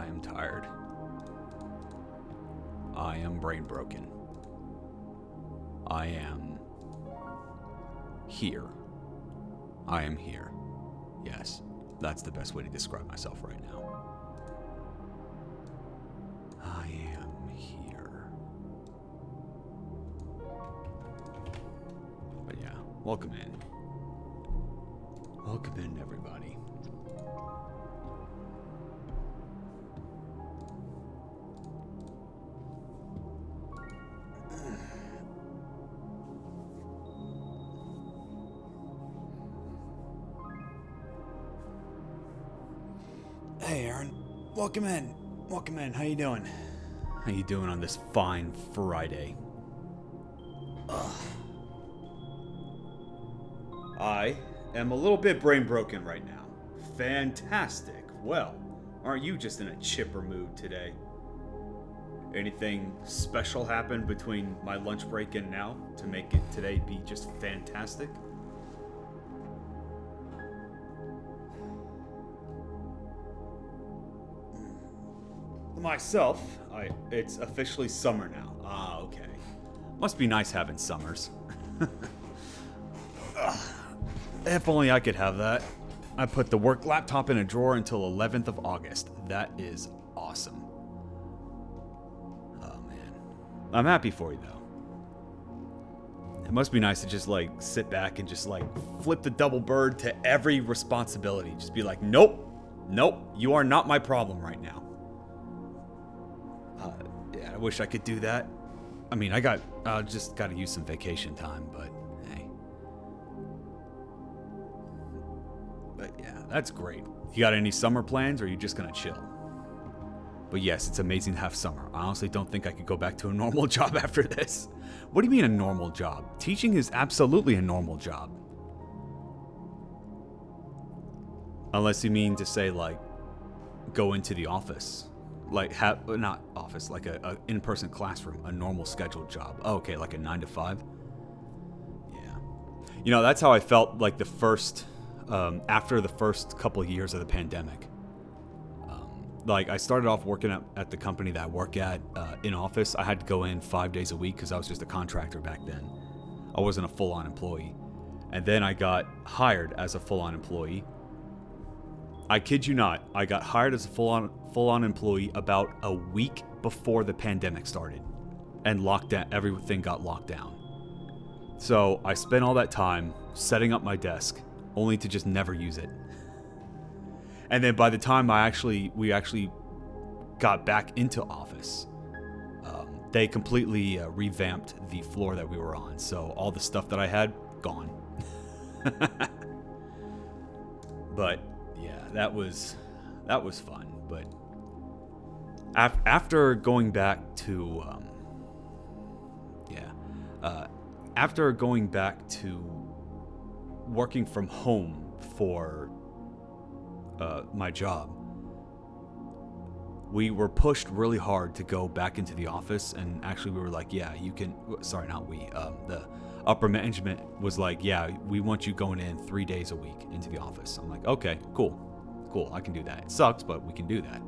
I am tired. I am brain broken. I am here. I am here. Yes, that's the best way to describe myself right now. I am here. But yeah, welcome in. Welcome in, everybody. Hey, Aaron. Welcome in. Welcome in. How you doing? How you doing on this fine Friday? Ugh. I am a little bit brain broken right now. Fantastic. Well, aren't you just in a chipper mood today? Anything special happen between my lunch break and now to make it today be just fantastic? Myself, it's officially summer now. Ah, okay. Must be nice having summers. If only I could have that. I put the work laptop in a drawer until 11th of August. That is awesome. Oh, man. I'm happy for you, though. It must be nice to just, sit back and just, flip the double bird to every responsibility. Just be like, nope, you are not my problem right now. Yeah, I wish I could do that. I mean, I just got to use some vacation time, but hey. But yeah, that's great. You got any summer plans, or are you just gonna chill? But yes, it's amazing to have summer. I honestly don't think I could go back to a normal job after this. What do you mean a normal job? Teaching is absolutely a normal job. Unless you mean to say, go into the office. Not office, like a in-person classroom, a normal scheduled job. Oh, okay, like a 9 to 5? Yeah. That's how I felt after the first couple of years of the pandemic. I started off working at the company that I work at in office. I had to go in 5 days a week because I was just a contractor back then. I wasn't a full-on employee. And then I got hired as a full-on employee. I kid you not, I got hired as a full-on employee about a week before the pandemic started, and everything got locked down. So I spent all that time setting up my desk, only to just never use it. And then by the time we actually got back into office, they completely revamped the floor that we were on. So all the stuff that I had, gone. But yeah, that was fun. But after going back to working from home for my job, we were pushed really hard to go back into the office, and actually we were like, yeah, you can. Sorry, not we. The upper management was like, yeah, we want you going in 3 days a week into the office. I'm like, okay, cool, I can do that. It sucks, but we can do that.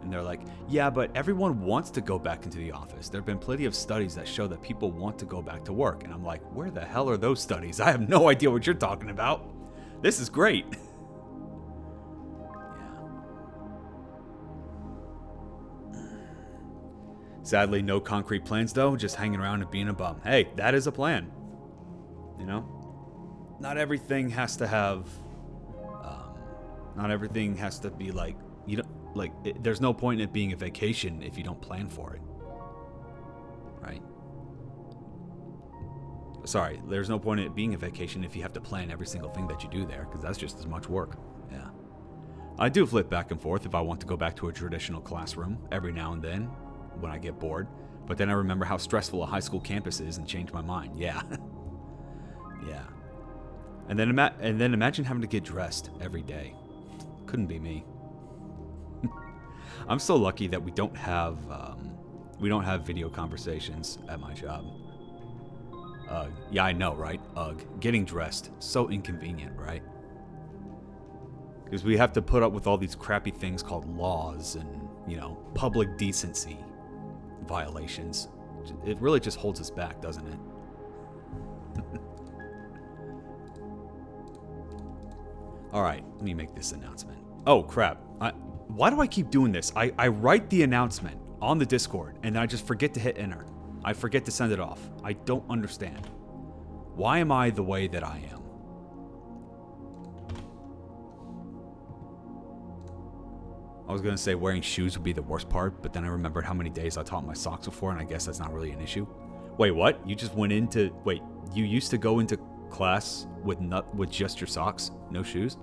And they're like, yeah, but everyone wants to go back into the office. There have been plenty of studies that show that people want to go back to work. And I'm like, where the hell are those studies? I have no idea what you're talking about. This is great. Sadly, no concrete plans, though, just hanging around and being a bum. Hey, that is a plan. Not everything has to have, not everything has to be there's no point in it being a vacation if you don't plan for it. Right? Sorry, there's no point in it being a vacation if you have to plan every single thing that you do there, because that's just as much work. Yeah. I do flip back and forth if I want to go back to a traditional classroom every now and then, when I get bored, but then I remember how stressful a high school campus is and change my mind. Yeah. Yeah. And then imagine having to get dressed every day. Couldn't be me. I'm so lucky that we don't have video conversations at my job. Yeah, I know, right? Getting dressed, so inconvenient, right? Because we have to put up with all these crappy things called laws and public decency violations. It really just holds us back, doesn't it? All right, let me make this announcement. Oh, crap. Why do I keep doing this? I write the announcement on the Discord, and then I just forget to hit enter. I forget to send it off. I don't understand. Why am I the way that I am? I was going to say wearing shoes would be the worst part, but then I remembered how many days I taught my socks before, and I guess that's not really an issue. Wait, what? You just went into... Wait, you used to go into class with just your socks? No shoes?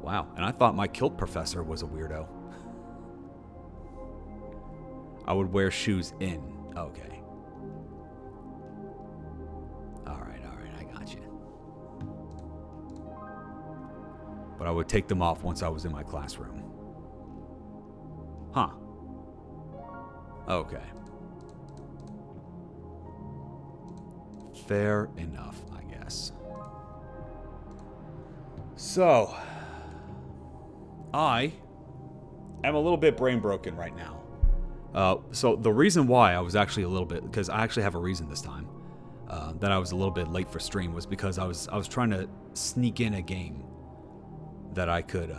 Wow, and I thought my kilt professor was a weirdo. I would wear shoes in. Okay. Alright, I got you. But I would take them off once I was in my classroom. Huh. Okay. Fair enough, I guess. So, I am a little bit brain broken right now. So the reason why I was actually a little bit, because I actually have a reason this time, that I was a little bit late for stream was because I was trying to sneak in a game that I could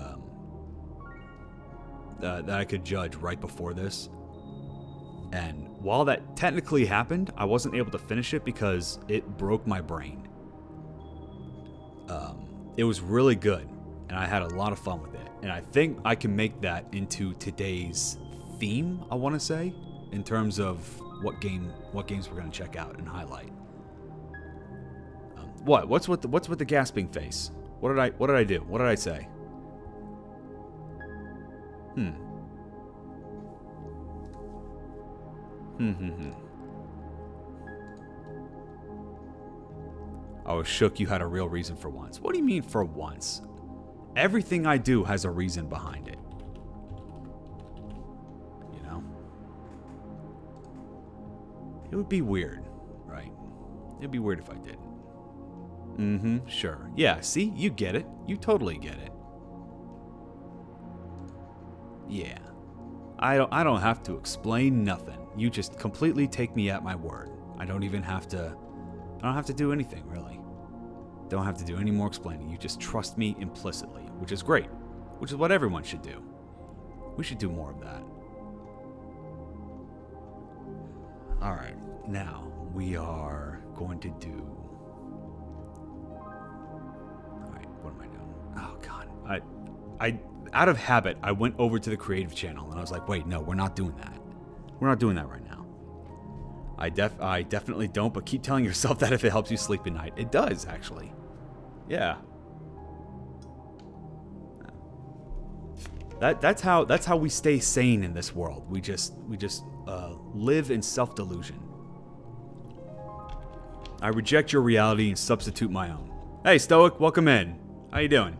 judge right before this. And while that technically happened, I wasn't able to finish it because it broke my brain. It was really good, and I had a lot of fun with it. And I think I can make that into today's theme, I want to say, in terms of what games we're going to check out and highlight. What's with the gasping face? What did I do? What did I say? I was shook you had a real reason for once. What do you mean for once? Everything I do has a reason behind it. You know? It would be weird, right? It'd be weird if I didn't. Sure. Yeah, see? You get it. You totally get it. Yeah. I don't have to explain nothing. You just completely take me at my word. I don't have to do anything, really. Don't have to do any more explaining. You just trust me implicitly, which is great. Which is what everyone should do. We should do more of that. Alright, now we are going to do... Alright, what am I doing? Oh god. I out of habit, I went over to the creative channel and I was like, wait, no, we're not doing that. We're not doing that right now. I definitely don't, but keep telling yourself that if it helps you sleep at night. It does, actually. Yeah. That's how we stay sane in this world. We just live in self-delusion. I reject your reality and substitute my own. Hey, Stoic, welcome in. How you doing?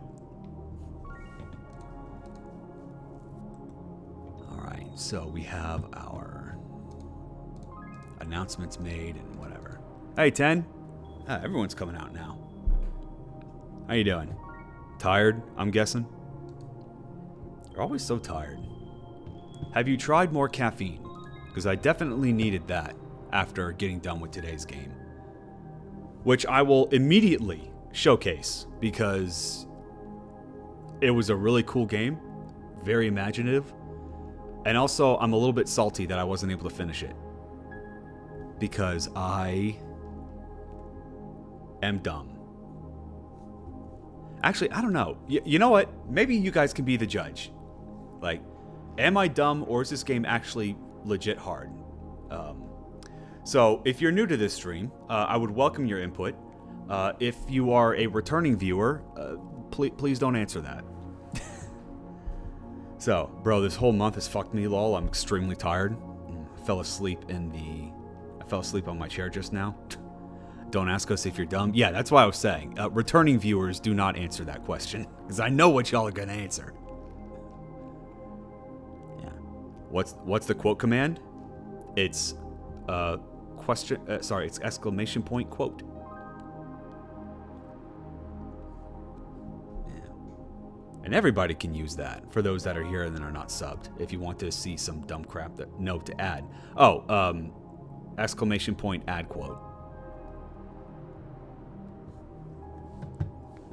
Alright, so we have our announcements made and whatever. Hey, 10. Everyone's coming out now. How you doing? Tired, I'm guessing? You're always so tired. Have you tried more caffeine? Because I definitely needed that after getting done with today's game. Which I will immediately showcase because it was a really cool game. Very imaginative. And also, I'm a little bit salty that I wasn't able to finish it. Because I am dumb. Actually, I don't know. You know what? Maybe you guys can be the judge. Like, am I dumb or is this game actually legit hard? So, if you're new to this stream, I would welcome your input. If you are a returning viewer, please don't answer that. So, bro, this whole month has fucked me, lol. I'm extremely tired. I fell asleep on my chair just now. Don't ask us if you're dumb. Yeah, that's why I was saying. Returning viewers do not answer that question. Because I know what y'all are going to answer. Yeah. What's the quote command? It's it's exclamation point quote. Yeah. And And everybody can use that for those that are here and then are not subbed. If you want to see some dumb crap that note to add. Oh, exclamation point add quote.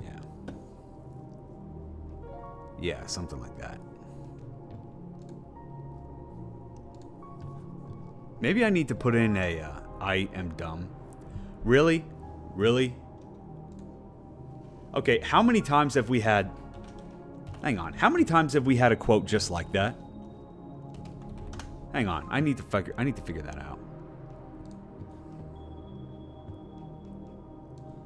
Yeah. Yeah, something like that. Maybe I need to put in a I am dumb. Really? Really? Okay, how many times have we had... Hang on. How many times have we had a quote just like that? Hang on. I need to figure that out.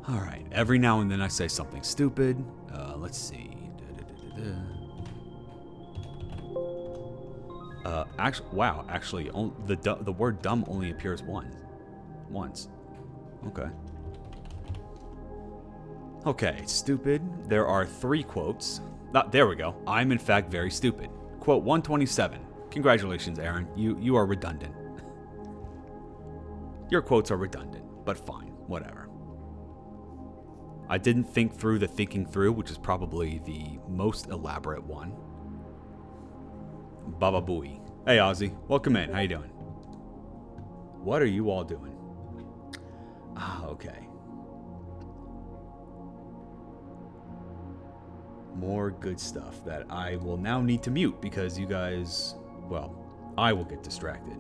All right. Every now and then I say something stupid. Let's see. Actually, the word dumb only appears once. Okay. Okay, stupid. There are 3 quotes. There we go. I'm in fact very stupid. Quote 127. Congratulations, Aaron. You are redundant. Your quotes are redundant, but fine. Whatever. I didn't think through the thinking through, which is probably the most elaborate one. Baba Booey. Hey, Ozzy. Welcome in. How you doing? What are you all doing? Ah, okay. More good stuff that I will now need to mute because you guys, well, I will get distracted.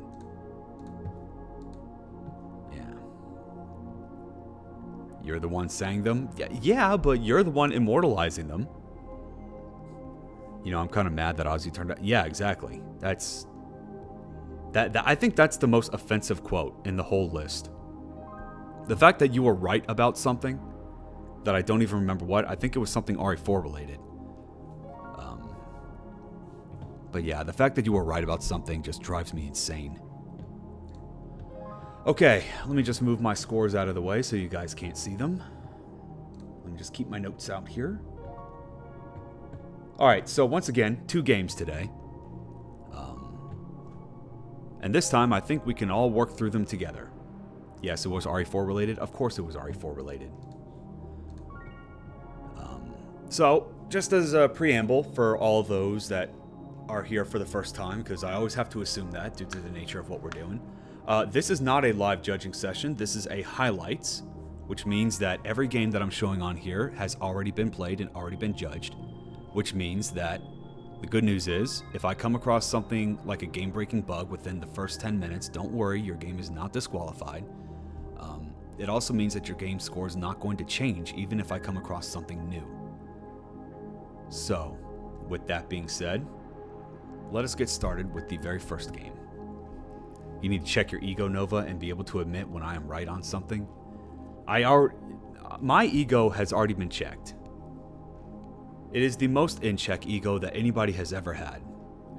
Yeah. You're the one saying them? Yeah, but you're the one immortalizing them. You know, I'm kind of mad that Ozzy turned out. Yeah, exactly. That's... That I think that's the most offensive quote in the whole list. The fact that you were right about something that I don't even remember what. I think it was something RE4 related. But yeah, the fact that you were right about something just drives me insane. Okay, let me just move my scores out of the way so you guys can't see them. Let me just keep my notes out here. Alright, so once again, 2 games today. And this time, I think we can all work through them together. Yes, it was RE4 related. Of course it was RE4 related. So, just as a preamble for all those that are here for the first time, because I always have to assume that due to the nature of what we're doing. This is not a live judging session. This is a highlights, which means that every game that I'm showing on here has already been played and already been judged, which means that the good news is, if I come across something like a game-breaking bug within the first 10 minutes, don't worry, your game is not disqualified. It also means that your game score is not going to change, even if I come across something new. So, with that being said, let us get started with the very first game. You need to check your ego, Nova, and be able to admit when I am right on something. My ego has already been checked. It is the most in-check ego that anybody has ever had.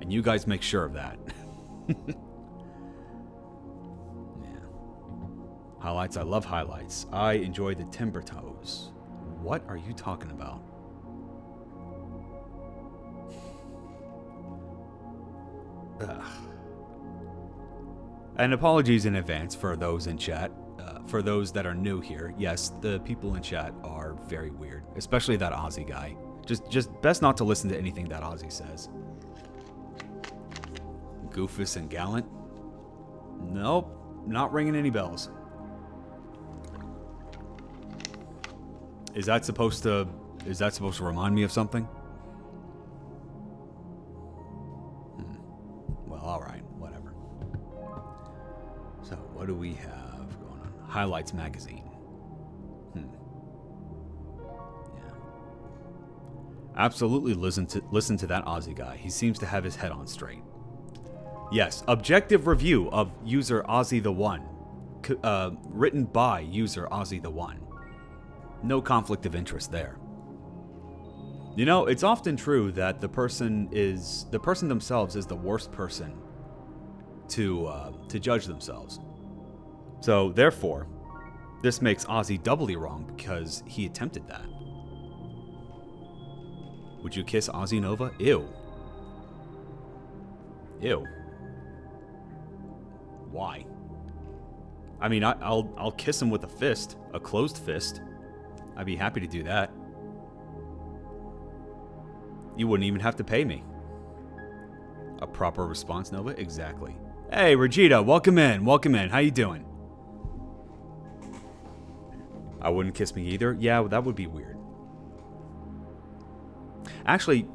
And you guys make sure of that. Yeah. Highlights, I love highlights. I enjoy the Timber Toes. What are you talking about? Ugh. And apologies in advance for those in chat. For those that are new here, yes, the people in chat are very weird. Especially that Ozzy guy. Just best not to listen to anything that Ozzy says. Goofus and Gallant? Nope, not ringing any bells. Is that supposed to remind me of something? Well, all right, whatever. So, what do we have going on? Highlights magazine. Absolutely listen to that Ozzy guy. He seems to have his head on straight. Yes, objective review of user Ozzy the One. Written by user Ozzy the One. No conflict of interest there. You know, it's often true that the person themselves is the worst person to judge themselves. So therefore, this makes Ozzy doubly wrong because he attempted that. Would you kiss Ozzy Nova? Ew. Ew. Why? I mean, I'll kiss him with a fist, a closed fist. I'd be happy to do that. You wouldn't even have to pay me. A proper response, Nova? Exactly. Hey, Regita, welcome in. Welcome in. How you doing? I wouldn't kiss me either. Yeah, that would be weird. Actually,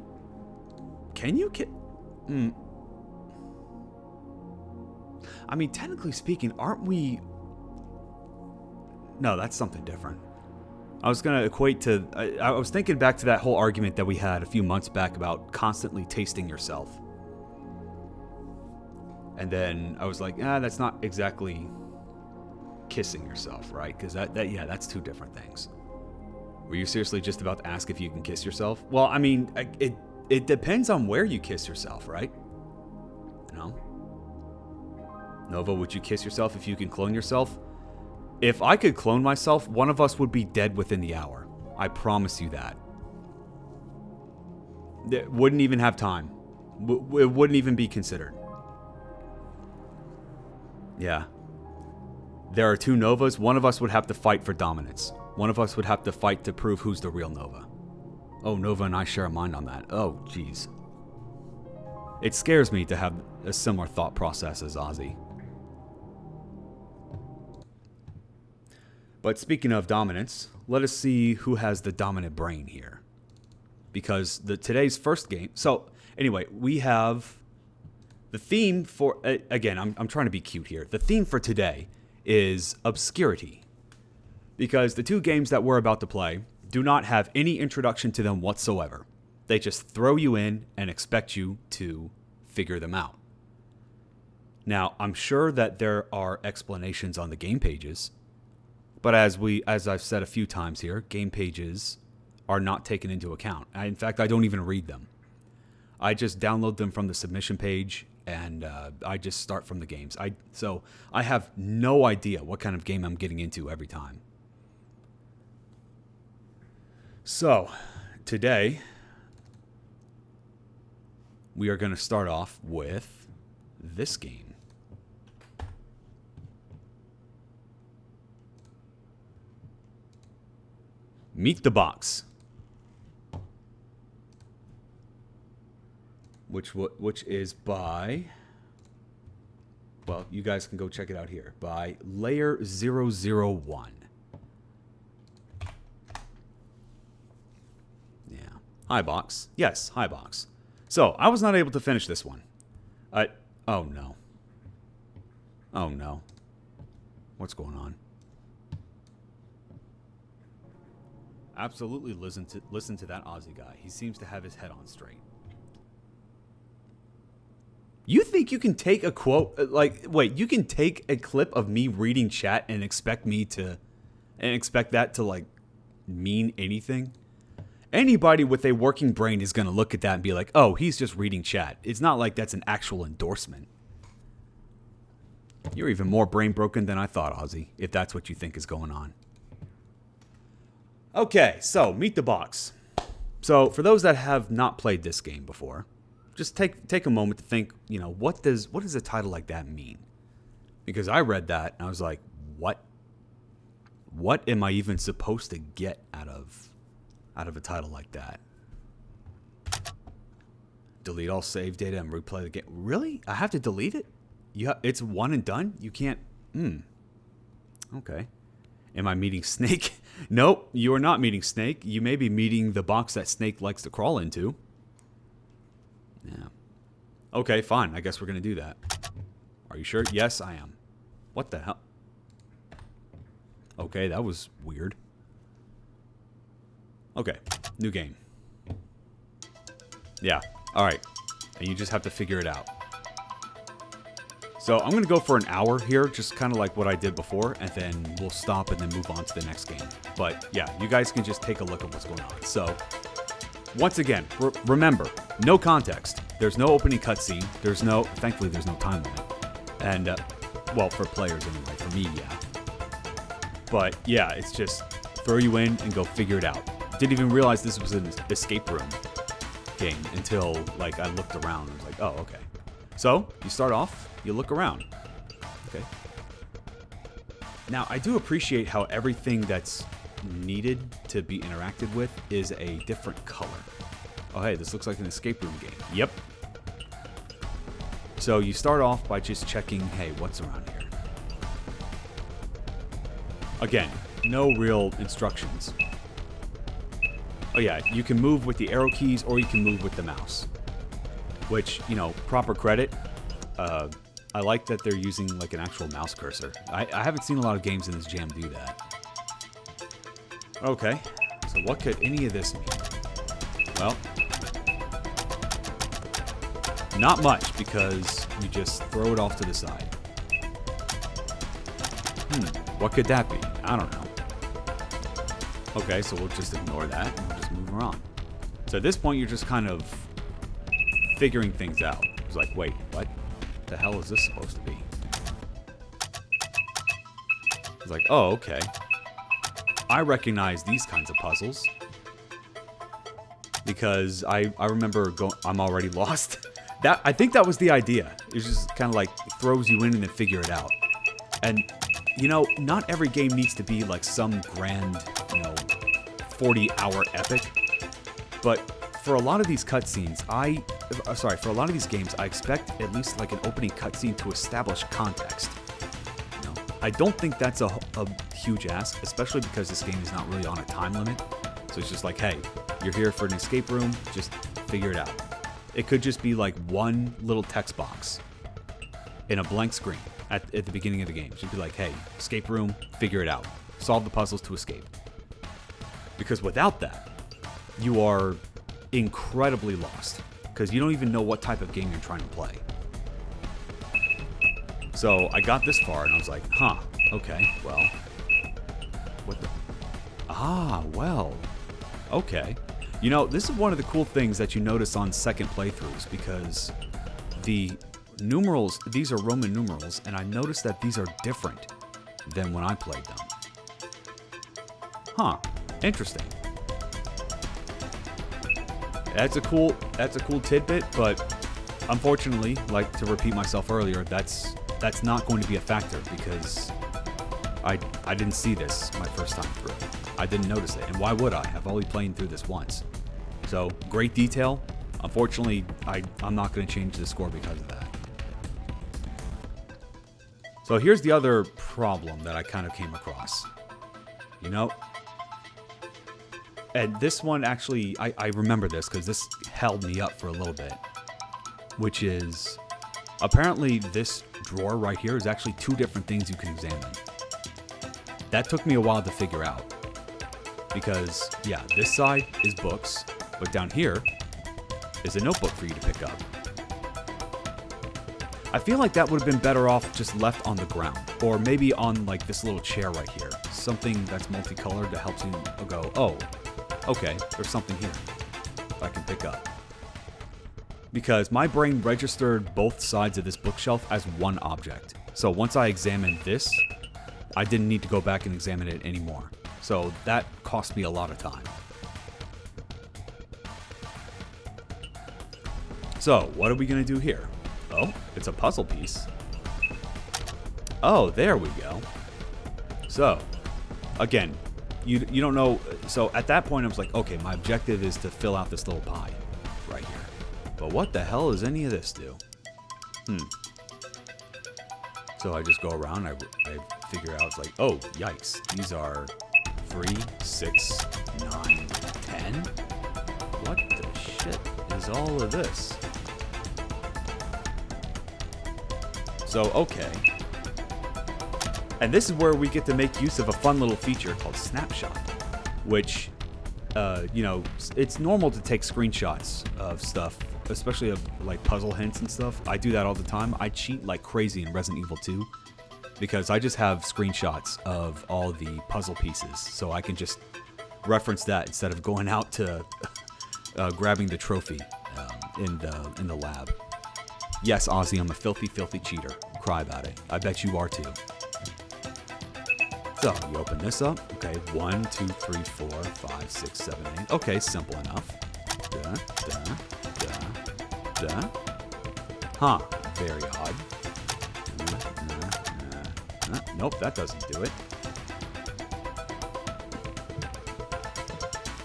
can you kiss... I mean, technically speaking, aren't we... No, that's something different. I was going to equate to... I was thinking back to that whole argument that we had a few months back about constantly tasting yourself. And then I was like, that's not exactly kissing yourself, right? Because that's two different things. Were you seriously just about to ask if you can kiss yourself? Well, I mean, it depends on where you kiss yourself, right? No? Nova, would you kiss yourself if you can clone yourself? If I could clone myself, one of us would be dead within the hour. I promise you that. It wouldn't even have time. It wouldn't even be considered. Yeah. There are two Novas. One of us would have to fight for dominance. One of us would have to fight to prove who's the real Nova. Oh, Nova and I share a mind on that. Oh, jeez. It scares me to have a similar thought process as Ozzy. But speaking of dominance, let us see who has the dominant brain here. Because today's first game... So, anyway, we have... The theme for... Again, I'm trying to be cute here. The theme for today is obscurity. Because the two games that we're about to play do not have any introduction to them whatsoever. They just throw you in and expect you to figure them out. Now, I'm sure that there are explanations on the game pages, but as I've said a few times here, game pages are not taken into account. In fact, I don't even read them. I just download them from the submission page, and I just start from the games. So I have no idea what kind of game I'm getting into every time. So, today, we are going to start off with this game. Meet the Box. Which is by... Well, you guys can go check it out here. By Layer 001. Hi, Box. Yes, hi, Box. So, I was not able to finish this one. Oh, no. Oh, no. What's going on? Absolutely listen to that Aussie guy. He seems to have his head on straight. You think you can take a quote... wait, you can take a clip of me reading chat and expect that to, mean anything? Anybody with a working brain is going to look at that and be like, oh, he's just reading chat. It's not like that's an actual endorsement. You're even more brain broken than I thought, Ozzy, if that's what you think is going on. Okay, so Meet the Box. So for those that have not played this game before, just take a moment to think, what does a title like that mean? Because I read that and I was like, what? What am I even supposed to get out of a title like that? Delete all save data and replay the game. Really? I have to delete it? It's one and done? You can't... Okay. Am I meeting Snake? Nope, you are not meeting Snake. You may be meeting the box that Snake likes to crawl into. Yeah. Okay, fine. I guess we're going to do that. Are you sure? Yes, I am. What the hell? Okay, that was weird. Okay, new game. Yeah, alright. And you just have to figure it out. So I'm going to go for an hour here, just kind of like what I did before, and then we'll stop and then move on to the next game. But yeah, you guys can just take a look at what's going on. So, once again, remember, no context. There's no opening cutscene. Thankfully there's no time limit. And, well, for players anyway, for me, yeah. But yeah, it's just throw you in and go figure it out. Didn't even realize this was an escape room game until I looked around and was like, oh, okay. So you start off, you look around. Okay. Now I do appreciate how everything that's needed to be interacted with is a different color. Oh, hey, this looks like an escape room game. Yep. So you start off by just checking, hey, what's around here? Again, no real instructions. Oh yeah, you can move with the arrow keys or you can move with the mouse. Which, you know, proper credit. I like that they're using like an actual mouse cursor. I haven't seen a lot of games in this jam do that. Okay, so what could any of this mean? Well, not much, because you just throw it off to the side. What could that be? I don't know. Okay, so we'll just ignore that and we'll just move around. So at this point, you're just kind of figuring things out. It's like, wait, what the hell is this supposed to be? It's like, oh, okay. I recognize these kinds of puzzles. Because I remember I'm already lost. I think that was the idea. It's just kind of like throws you in and then figure it out. And, you know, not every game needs to be like some grand, you know, 40-hour epic. But for a lot of these cutscenes, for a lot of these games, I expect at least like an opening cutscene to establish context. You know, I don't think that's a huge ask, especially because this game is not really on a time limit. So it's just like, hey, you're here for an escape room, just figure it out. It could just be like one little text box in a blank screen at the beginning of the game. It should be like, hey, escape room, figure it out. Solve the puzzles to escape. Because without that, you are incredibly lost. Because you don't even know what type of game you're trying to play. So I got this far and I was like, huh, okay, well, what the... Ah, well, okay. You know, this is one of the cool things that you notice on second playthroughs, because the numerals, these are Roman numerals, and I noticed that these are different than when I played them. Huh, interesting. That's a cool tidbit, but unfortunately, like to repeat myself earlier, that's not going to be a factor, because I didn't see this my first time through. I didn't notice it, and why would I? I've only played through this once. So, great detail. Unfortunately, I'm not going to change the score because of that. So here's the other problem that I kind of came across. You know, and this one actually, I remember this because this held me up for a little bit, which is apparently this drawer right here is actually two different things you can examine. That took me a while to figure out. Because, yeah, this side is books, but down here is a notebook for you to pick up. I feel like that would have been better off just left on the ground, or maybe on like this little chair right here. Something that's multicolored that helps you go, oh, okay, there's something here I can pick up. Because my brain registered both sides of this bookshelf as one object. So once I examined this, I didn't need to go back and examine it anymore. So that cost me a lot of time. So what are we going to do here? Oh, it's a puzzle piece. Oh, there we go. So, again, you don't know. So at that point, I was like, okay, my objective is to fill out this little pie right here. But what the hell does any of this do? So I just go around, I figure out, it's like, oh, yikes. These are 3, 6, 9, 10? What the shit is all of this? So, okay. And this is where we get to make use of a fun little feature called Snapshot, which, you know, it's normal to take screenshots of stuff, especially of like puzzle hints and stuff. I do that all the time. I cheat like crazy in Resident Evil 2 because I just have screenshots of all the puzzle pieces, so I can just reference that instead of going out to grabbing the trophy in the lab. Yes, Ozzy, I'm a filthy, filthy cheater. Cry about it. I bet you are too. So, you open this up. Okay, 1, 2, 3, 4, 5, 6, 7, 8. Okay, simple enough. Huh, very odd. Nope, that doesn't do it.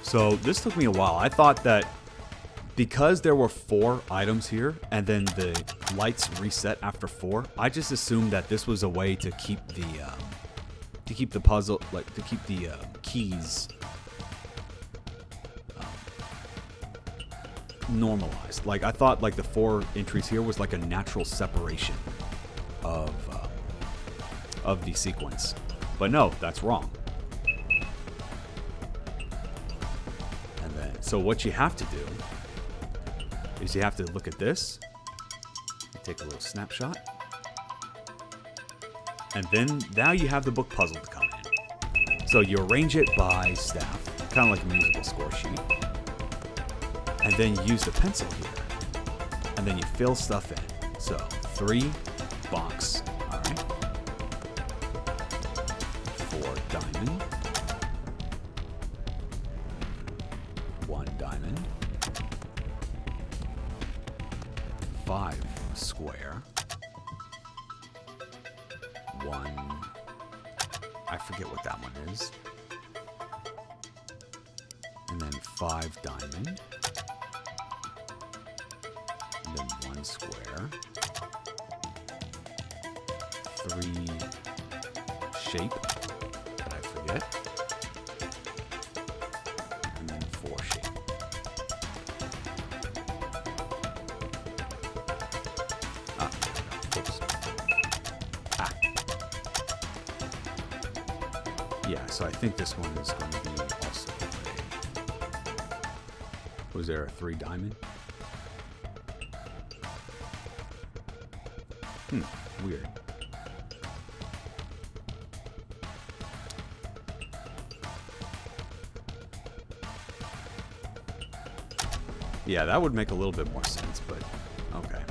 So, this took me a while. I thought that because there were 4 items here, and then the lights reset after 4, I just assumed that this was a way to keep the puzzle, like to keep the keys normalized. Like I thought, like the 4 entries here was like a natural separation of the sequence, but no, that's wrong. And then, so what you have to do is you have to look at this, take a little snapshot, and then now you have the book puzzle to come in. So you arrange it by staff, kind of like a musical score sheet, and then you use the pencil here, and then you fill stuff in. So 3 box, all right, 4 diamond, 1 diamond, 5 square, 1, I forget what that one is, and then 5 diamond, and then 1 square, 3 shape, that I forget, and then 4 shape. Yeah, so I think this one is going to be also a... Was there a 3 diamond? Weird. Yeah, that would make a little bit more sense, but okay.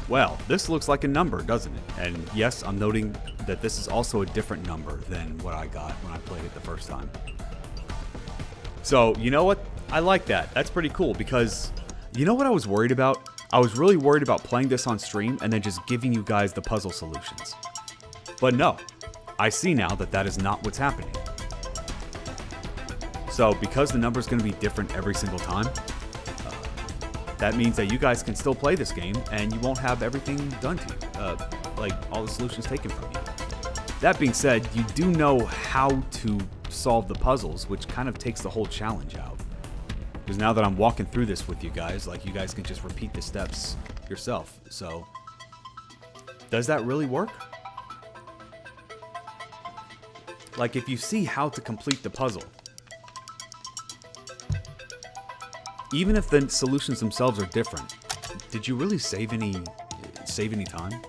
Well, this looks like a number, doesn't it? And yes, I'm noting that this is also a different number than what I got when I played it the first time. So, you know what? I like that. That's pretty cool because you know what I was worried about? I was really worried about playing this on stream and then just giving you guys the puzzle solutions. But no, I see now that that is not what's happening. So because the number is going to be different every single time, that means that you guys can still play this game and you won't have everything done to you, like all the solutions taken from you. That being said, you do know how to solve the puzzles, which kind of takes the whole challenge out. Because now that I'm walking through this with you guys, like you guys can just repeat the steps yourself. So, does that really work? Like if you see how to complete the puzzle, even if the solutions themselves are different, did you really save any time?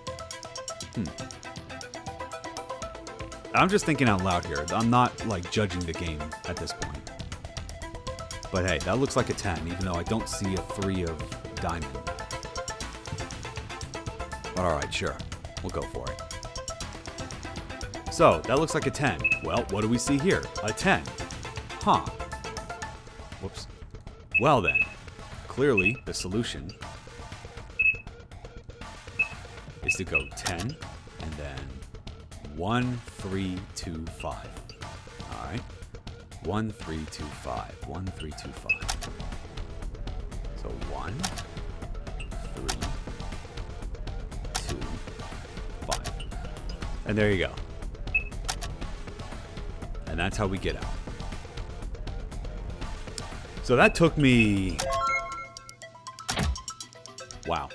I'm just thinking out loud here. I'm not like judging the game at this point. But hey, that looks like a 10, even though I don't see a 3 of diamond. But alright, sure. We'll go for it. So, that looks like a 10. Well, what do we see here? A 10. Huh. Whoops. Well then, clearly the solution is to go 10 and then 1, 3, 2, 5. Alright. 1, 3, 2, 5. 1, 3, 2, 5. So 1, 3, 2, 5. And there you go. And that's how we get out. So that took me... Wow.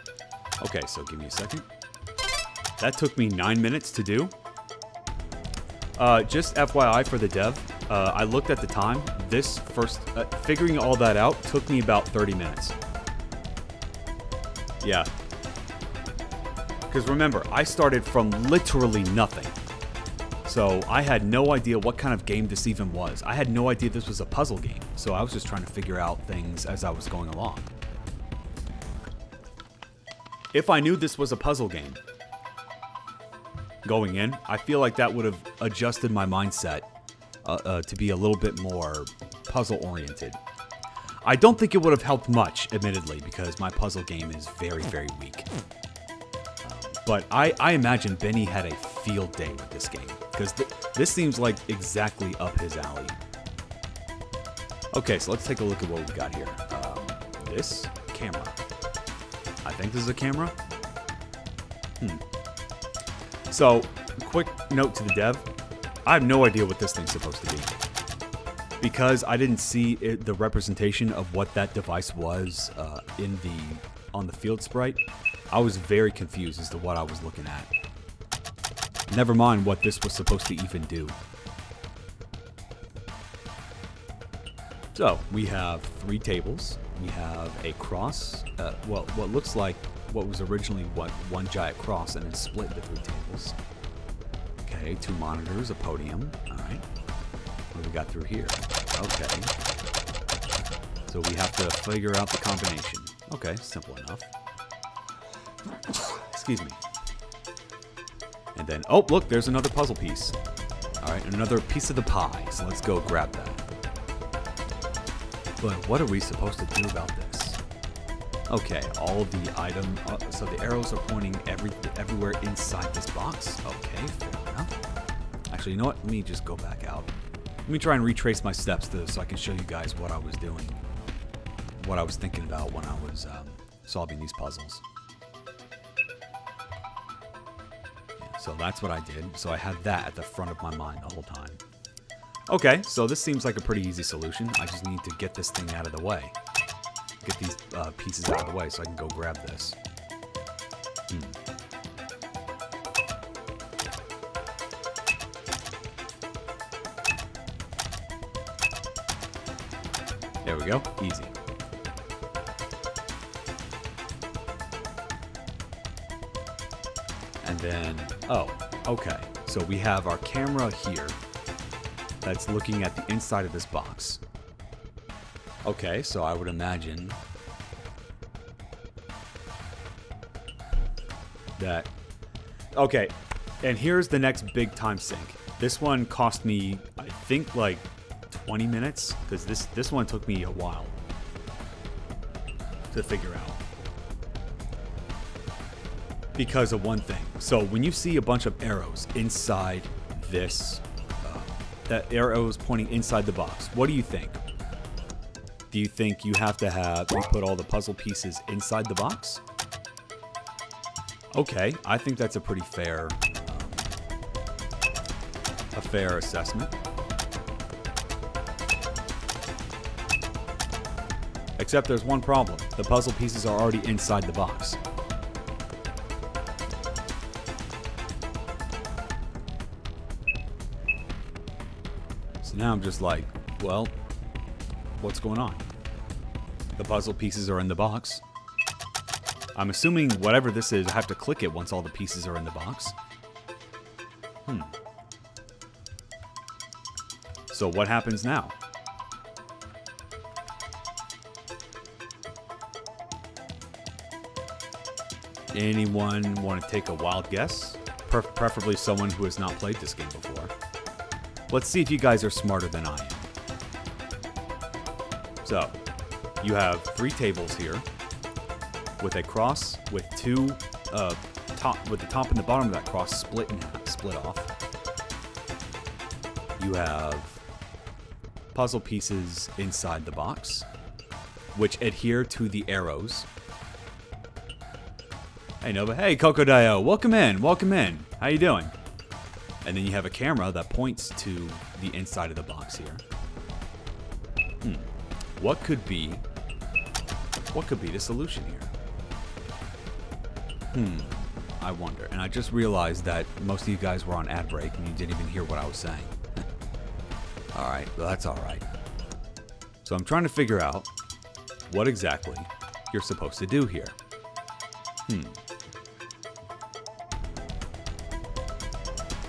Okay, so give me a second. That took me 9 minutes to do. Just FYI for the dev, I looked at the time. This first... figuring all that out took me about 30 minutes. Yeah. Because remember, I started from literally nothing. So I had no idea what kind of game this even was. I had no idea this was a puzzle game. So I was just trying to figure out things as I was going along. If I knew this was a puzzle game going in, I feel like that would have adjusted my mindset to be a little bit more puzzle-oriented. I don't think it would have helped much, admittedly, because my puzzle game is very, very weak. But I imagine Benny had a field day with this game, because this seems like exactly up his alley. Okay, so let's take a look at what we got here. this camera. I think this is a camera. So, quick note to the dev. I have no idea what this thing's supposed to be. Because I didn't see the representation of what that device was on the field sprite, I was very confused as to what I was looking at. Never mind what this was supposed to even do. So, we have 3 tables. We have a cross, what looks like what was originally one giant cross and then split into 3 tables. Okay, 2 monitors, a podium. Alright. What do we got through here? Okay. So we have to figure out the combination. Okay, simple enough. Excuse me. And then, oh, look, there's another puzzle piece. Alright, another piece of the pie. So let's go grab that. But what are we supposed to do about this? Okay, all of the item, so the arrows are pointing everywhere inside this box. Okay, fair enough. Actually, you know what? Let me just go back out. Let me try and retrace my steps so I can show you guys what I was doing. What I was thinking about when I was solving these puzzles. Yeah, so that's what I did. So I had that at the front of my mind the whole time. Okay, so this seems like a pretty easy solution. I just need to get this thing out of the way. Get these pieces out of the way so I can go grab this. There we go. Easy. And then, oh, okay. So we have our camera here that's looking at the inside of this box. Okay, so I would imagine that... Okay, and here's the next big time sink. This one cost me, I think, like 20 minutes, because this one took me a while to figure out. Because of one thing. So when you see a bunch of arrows inside this, that arrow is pointing inside the box, what do you think? Do you think you have to put all the puzzle pieces inside the box? Okay, I think that's a pretty fair assessment. Except there's one problem. The puzzle pieces are already inside the box. So now I'm just like, well, what's going on? The puzzle pieces are in the box. I'm assuming whatever this is, I have to click it once all the pieces are in the box. So what happens now? Anyone want to take a wild guess? Preferably someone who has not played this game before. Let's see if you guys are smarter than I am. So, you have 3 tables here with a cross with the top and the bottom of that cross split off. You have puzzle pieces inside the box, which adhere to the arrows. Hey Nova, hey Kokodayo, welcome in. How you doing? And then you have a camera that points to the inside of the box here. What could be the solution here? I wonder. And I just realized that most of you guys were on ad break and you didn't even hear what I was saying. Alright, well that's alright. So I'm trying to figure out what exactly you're supposed to do here.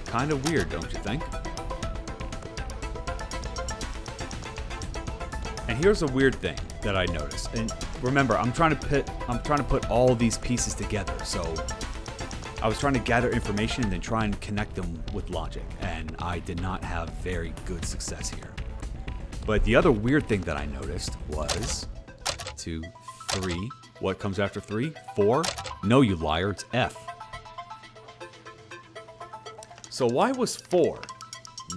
Kind of weird, don't you think? And here's a weird thing that I noticed. And remember, I'm trying to put all these pieces together. So I was trying to gather information and then try and connect them with logic, and I did not have very good success here. But the other weird thing that I noticed was 2, 3. What comes after 3? 4? No, you liar, it's F. So why was 4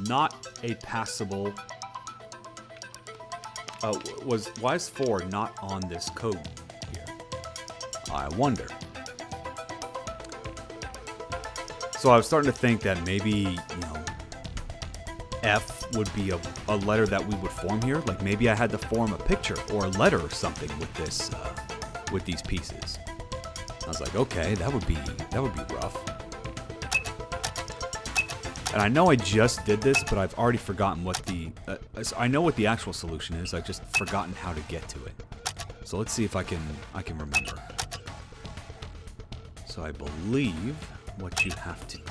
not a passable why is 4 not on this code here? I wonder. So I was starting to think that maybe, you know, F would be a letter that we would form here. Like maybe I had to form a picture or a letter or something with this, with these pieces. I was like, okay, that would be rough. And I know I just did this, but I've already forgotten what the... I know what the actual solution is. I've just forgotten how to get to it. So let's see if I can remember. So I believe what you have to do...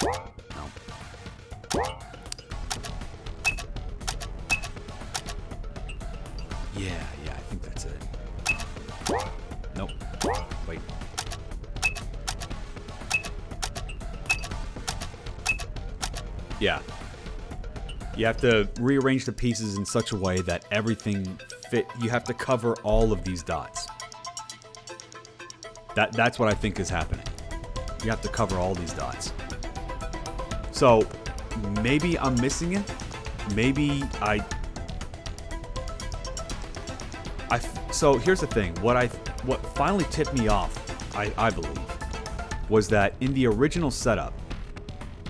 No. Yeah, I think that's it. Nope. Wait. Yeah. You have to rearrange the pieces in such a way that everything fit. You have to cover all of these dots. That's what I think is happening. You have to cover all these dots. So maybe I'm missing it. Maybe so here's the thing. What finally tipped me off, I believe, was that in the original setup.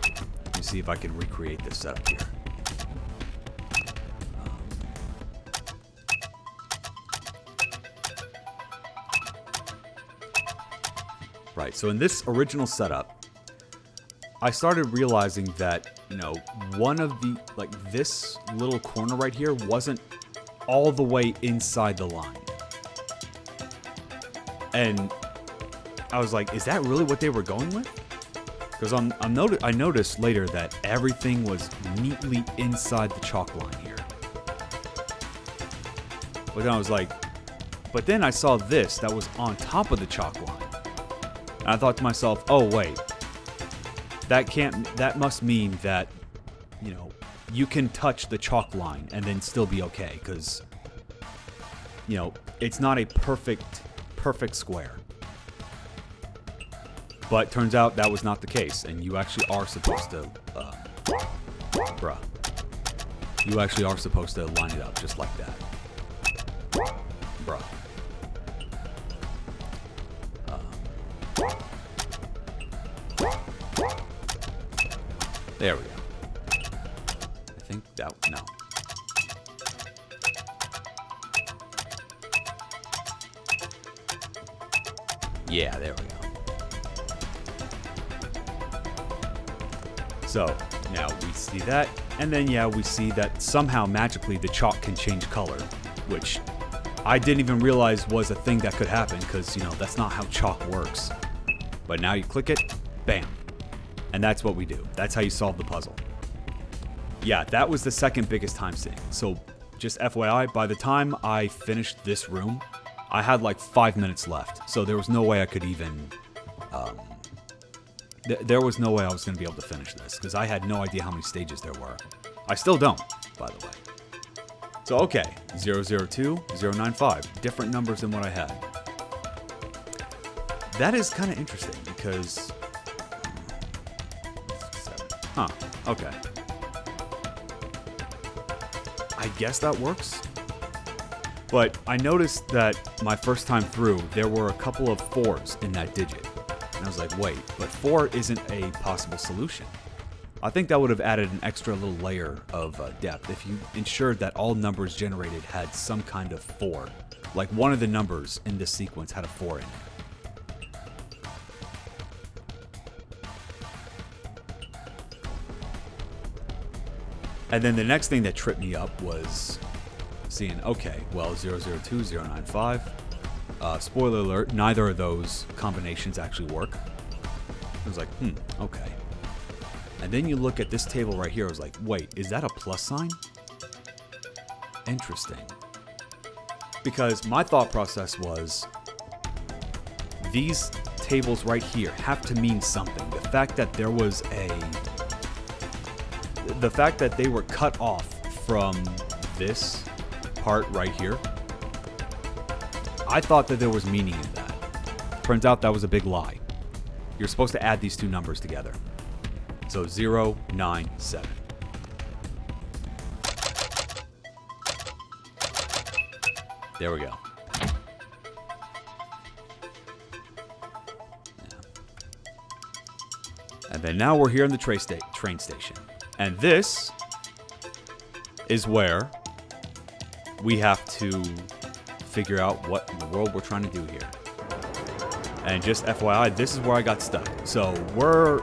Let me see if I can recreate this setup here. Right. So in this original setup, I started realizing that, you know, one of the, like this little corner right here wasn't all the way inside the line. And I was like, is that really what they were going with? Because I noticed later that everything was neatly inside the chalk line here. But then I was like, but then I saw this that was on top of the chalk line. And I thought to myself, oh wait, that must mean that, you know, you can touch the chalk line and then still be okay, because, you know, it's not a perfect square. But turns out that was not the case, and you actually are supposed to, you actually are supposed to line it up just like that. Bruh. There we go. I think that, no. Yeah, there we go. So, now we see that, and then yeah, we see that somehow magically the chalk can change color, which I didn't even realize was a thing that could happen, because, you know, that's not how chalk works. But now you click it, bam. And that's what we do. That's how you solve the puzzle. Yeah, that was the second biggest time sink. So, just FYI, by the time I finished this room, I had like 5 minutes left. So there was no way I could even... there was no way I was going to be able to finish this, because I had no idea how many stages there were. I still don't, by the way. So, okay, 002, 095, different numbers than what I had. That is kind of interesting, because... Huh, okay. I guess that works. But I noticed that my first time through, there were a couple of 4s in that digit. And I was like, wait, but 4 isn't a possible solution. I think that would have added an extra little layer of depth if you ensured that all numbers generated had some kind of 4. Like one of the numbers in this sequence had a 4 in it. And then the next thing that tripped me up was seeing, okay, well, 002, 095. Spoiler alert, neither of those combinations actually work. I was like, okay. And then you look at this table right here, I was like, wait, is that a plus sign? Interesting. Because my thought process was, these tables right here have to mean something. The fact that there was the fact that they were cut off from this part right here, I thought that there was meaning in that. Turns out that was a big lie. You're supposed to add these two numbers together. So 0, 9, 7. There we go. And then now we're here in the train station. And this is where we have to figure out what in the world we're trying to do here. And just FYI, this is where I got stuck. So we're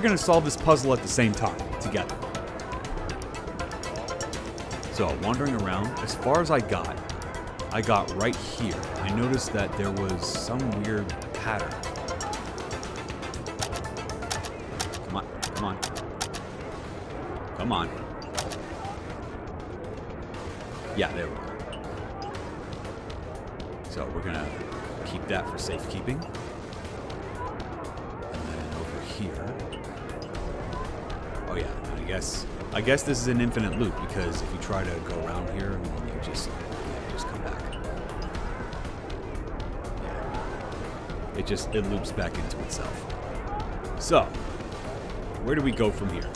gonna solve this puzzle at the same time, together. So wandering around, as far as I got right here. I noticed that there was some weird pattern. Come on, come on. Come on. Yeah, there we go. So we're gonna keep that for safekeeping. And then over here. Oh yeah, I guess this is an infinite loop because if you try to go around here, you just come back. Yeah. It loops back into itself. So, where do we go from here?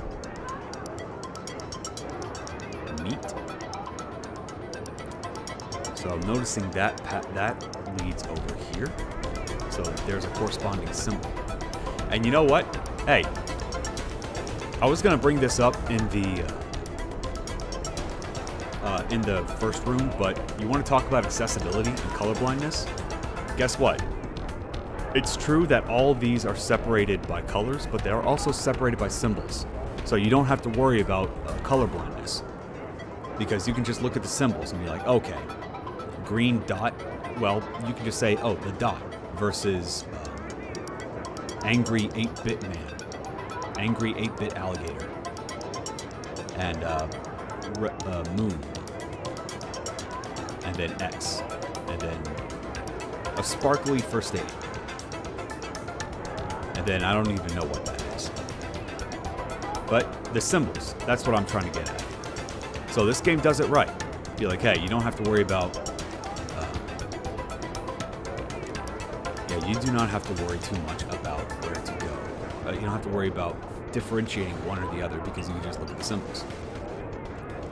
Meat. So I'm noticing that leads over here. So there's a corresponding symbol. And you know what? Hey, I was gonna bring this up in the first room, but you want to talk about accessibility and colorblindness? Guess what? It's true that all of these are separated by colors, but they are also separated by symbols. So you don't have to worry about colorblindness because you can just look at the symbols and be like, okay, green dot. Well, you can just say, oh, the dot versus angry 8-bit man. Angry 8-bit alligator, and moon, and then X, and then a sparkly first aid, and then I don't even know what that is. But the symbols, that's what I'm trying to get at. So this game does it right. Be like, hey, you don't have to worry about, you do not have to worry too much about where to go. You don't have to worry about differentiating one or the other because you can just look at the symbols.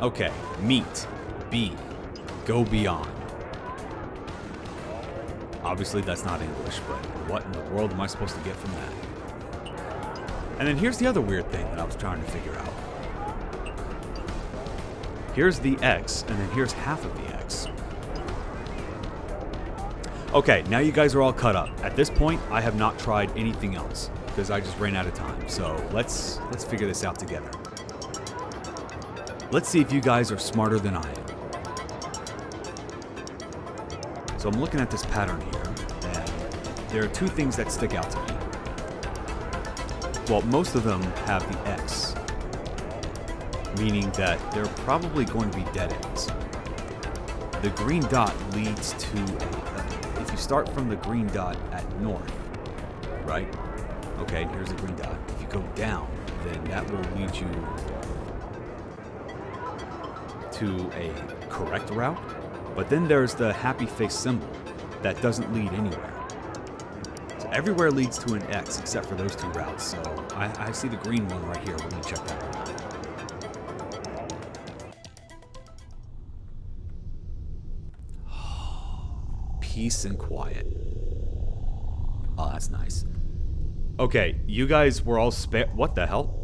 Okay, meet, be, go beyond. Obviously that's not English, but what in the world am I supposed to get from that? And then here's the other weird thing that I was trying to figure out. Here's the X, and then here's half of the X. Okay, now you guys are all cut up. At this point, I have not tried anything else because I just ran out of time. So let's figure this out together. Let's see if you guys are smarter than I am. So I'm looking at this pattern here, and there are two things that stick out to me. Well, most of them have the X, meaning that they're probably going to be dead ends. The green dot leads to if you start from the green dot at north, right? Okay, here's the green dot. If you go down, then that will lead you to a correct route. But then there's the happy face symbol that doesn't lead anywhere. So everywhere leads to an X except for those two routes. So I see the green one right here. We're going to check that one out. Peace and quiet. Oh, that's nice. Okay, you guys were all spared. What the hell?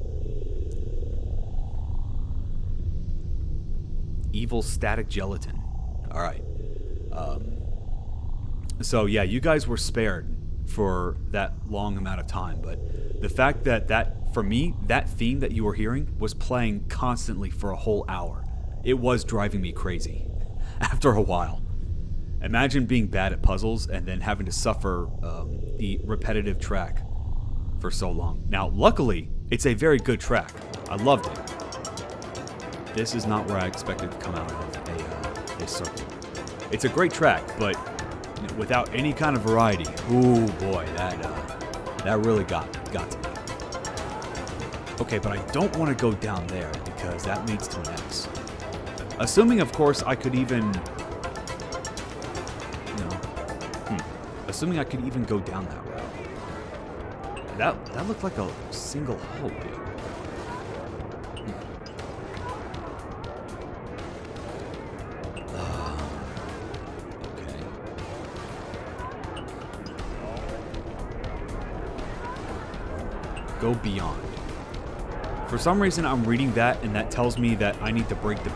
Evil static gelatin. All right. So yeah, you guys were spared for that long amount of time, but the fact that for me, that theme that you were hearing was playing constantly for a whole hour. It was driving me crazy after a while. Imagine being bad at puzzles and then having to suffer the repetitive track for so long. Now, luckily, it's a very good track. I loved it. This is not where I expected to come out of a circle. It's a great track, but without any kind of variety, ooh boy, that really got to me. Okay, but I don't want to go down there because that leads to an X. Assuming, of course, I could even, assuming I could even go down that route. That looked like a single hallway. Go beyond. For some reason, I'm reading that, and that tells me that I need to break the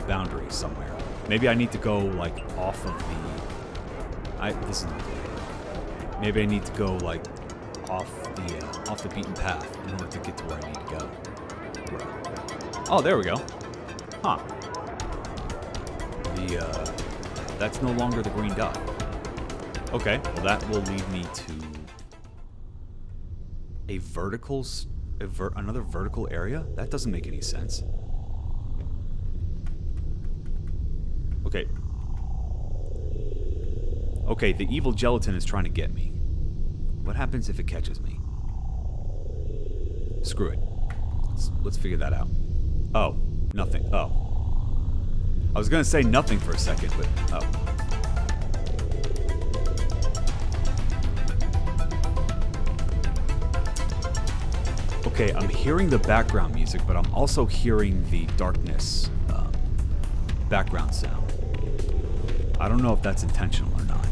boundary somewhere. Maybe I need to go, like, off of the... This is not good. Maybe I need to go, like, off the beaten path in order to get to where I need to go. Oh, there we go. Huh. That's no longer the green dot. Okay, well that will lead me to another vertical area? That doesn't make any sense. Okay. Okay, the evil gelatin is trying to get me. What happens if it catches me? Screw it. Let's figure that out. Oh, nothing. Oh. I was gonna say nothing for a second, but oh. Okay, I'm hearing the background music, but I'm also hearing the darkness background sound. I don't know if that's intentional or not.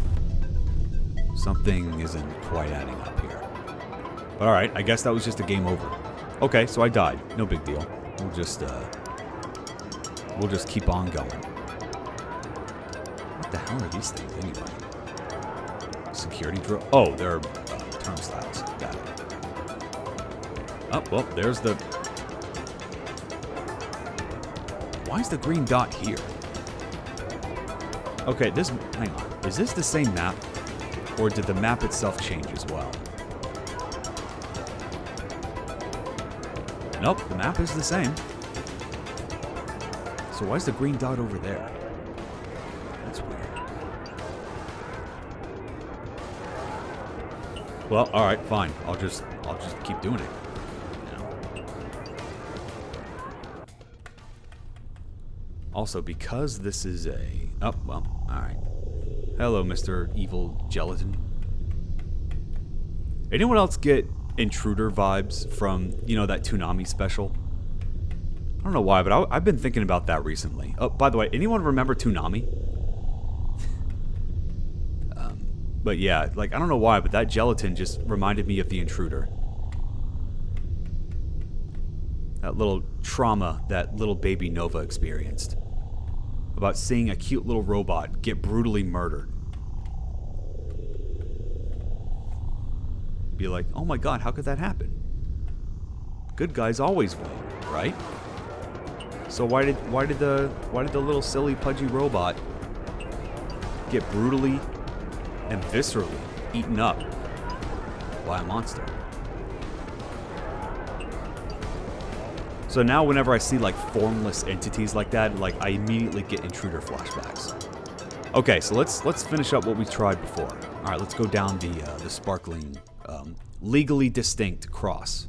Something isn't quite adding up here. But alright, I guess that was just a game over. Okay, so I died. No big deal. We'll just keep on going. What the hell are these things anyway? Security drill? Oh, they're turnstiles. Got it. Oh, well, there's the... Why is the green dot here? Okay, hang on. Is this the same map? Or did the map itself change as well? Nope, the map is the same. So why is the green dot over there? That's weird. Well, alright, fine. I'll just keep doing it. Also, because this is a... Oh, well, alright. Hello, Mr. Evil Gelatin. Anyone else get Intruder vibes from, you know, that Toonami special? I don't know why, but I've been thinking about that recently. Oh, by the way, anyone remember Toonami? But yeah, like, I don't know why, but that gelatin just reminded me of the Intruder. That little trauma that little baby Nova experienced. About seeing a cute little robot get brutally murdered. Be like, oh my god, how could that happen? Good guys always win, right? So why did the little silly pudgy robot get brutally and viscerally eaten up by a monster? So now whenever I see like formless entities like that, like I immediately get Intruder flashbacks. Okay, so let's finish up what we tried before. All right, let's go down the sparkling, legally distinct cross.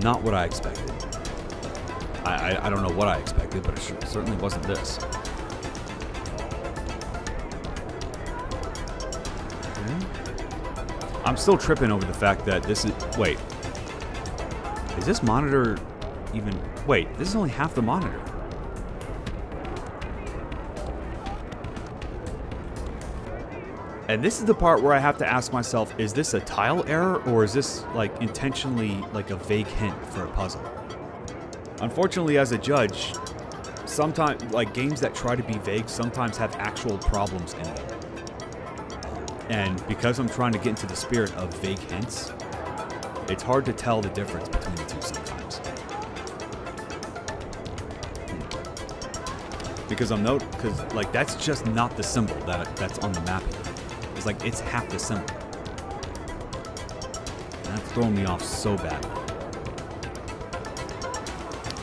Not what I expected. I don't know what I expected, but it certainly wasn't this. I'm still tripping over the fact that this is... Wait. Is this monitor even... Wait, this is only half the monitor. And this is the part where I have to ask myself, is this a tile error, or is this, like, intentionally, like, a vague hint for a puzzle? Unfortunately, as a judge, sometimes, like, games that try to be vague sometimes have actual problems in them. And because I'm trying to get into the spirit of vague hints, it's hard to tell the difference between the two sometimes. Because like, that's just not the symbol that's on the map here. It's like, it's half the symbol. And that's throwing me off so badly.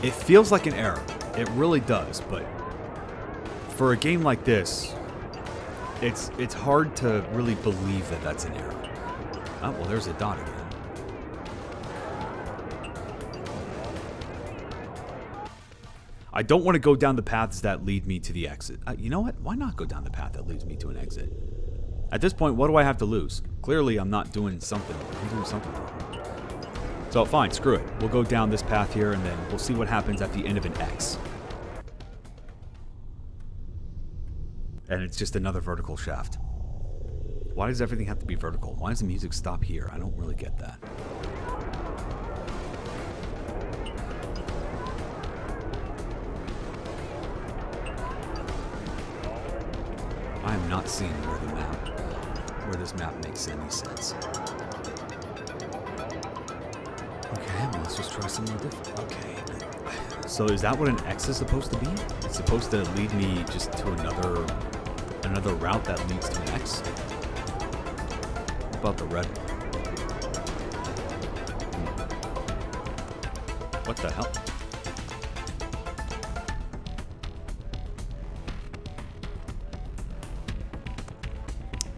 It feels like an error. It really does, but for a game like this, it's hard to really believe that that's an error. Oh, well, there's a dot again. I don't want to go down the paths that lead me to the exit. You know what? Why not go down the path that leads me to an exit? At this point, what do I have to lose? Clearly, I'm not doing something. I'm doing something wrong. So, fine, screw it. We'll go down this path here, and then we'll see what happens at the end of an X. And it's just another vertical shaft. Why does everything have to be vertical? Why does the music stop here? I don't really get that. I am not seeing where this map makes any sense. Okay, well, let's just try something different. Okay. So is that what an X is supposed to be? It's supposed to lead me just to another route that leads to an X? What about the red one? What the hell?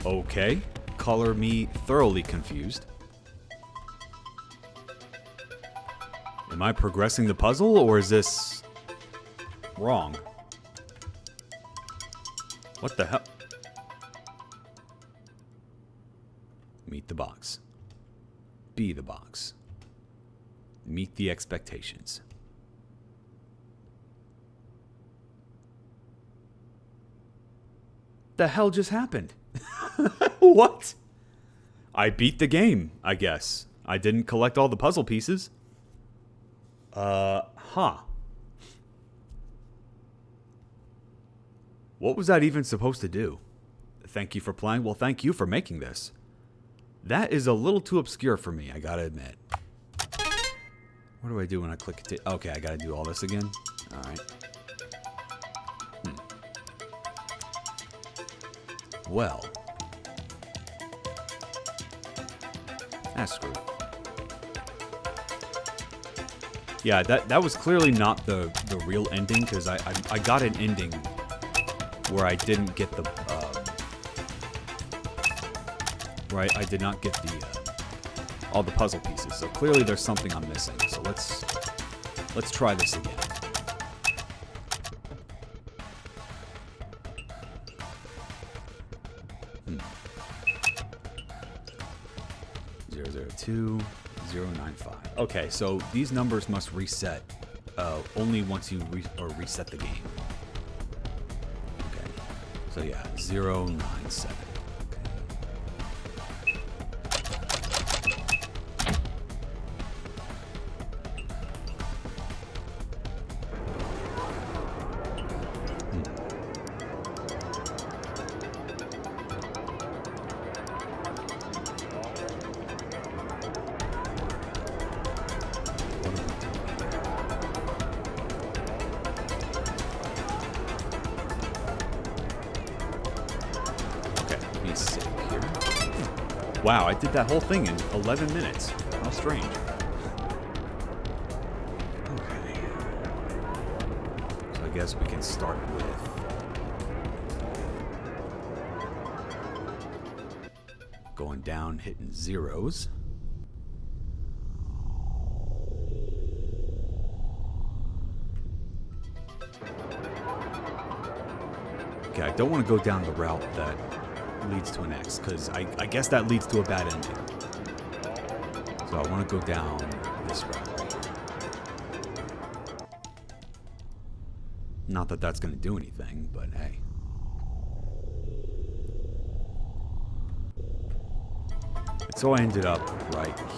Okay. Color me thoroughly confused. Am I progressing the puzzle, or is this wrong? What the hell? Meet the box. Be the box. Meet the expectations. The hell just happened? What? I beat the game, I guess. I didn't collect all the puzzle pieces. Huh. What was that even supposed to do? Thank you for playing. Well, thank you for making this. That is a little too obscure for me, I gotta admit. What do I do when I click it? Okay, I gotta do all this again? Alright. Well. Screw it. Yeah, that was clearly not the real ending, because I got an ending where I didn't get the right. I did not get the all the puzzle pieces. So clearly there's something I'm missing. So let's try this again. 002-095. Okay, so these numbers must reset only once you reset the game. Okay, so yeah, 097. Wow, I did that whole thing in 11 minutes. How strange. Okay. So I guess we can start with... going down, hitting zeros. Okay, I don't want to go down the route that leads to an X, because I guess that leads to a bad ending. So I want to go down this route right here. Not that that's going to do anything, but hey. And so I ended up right here.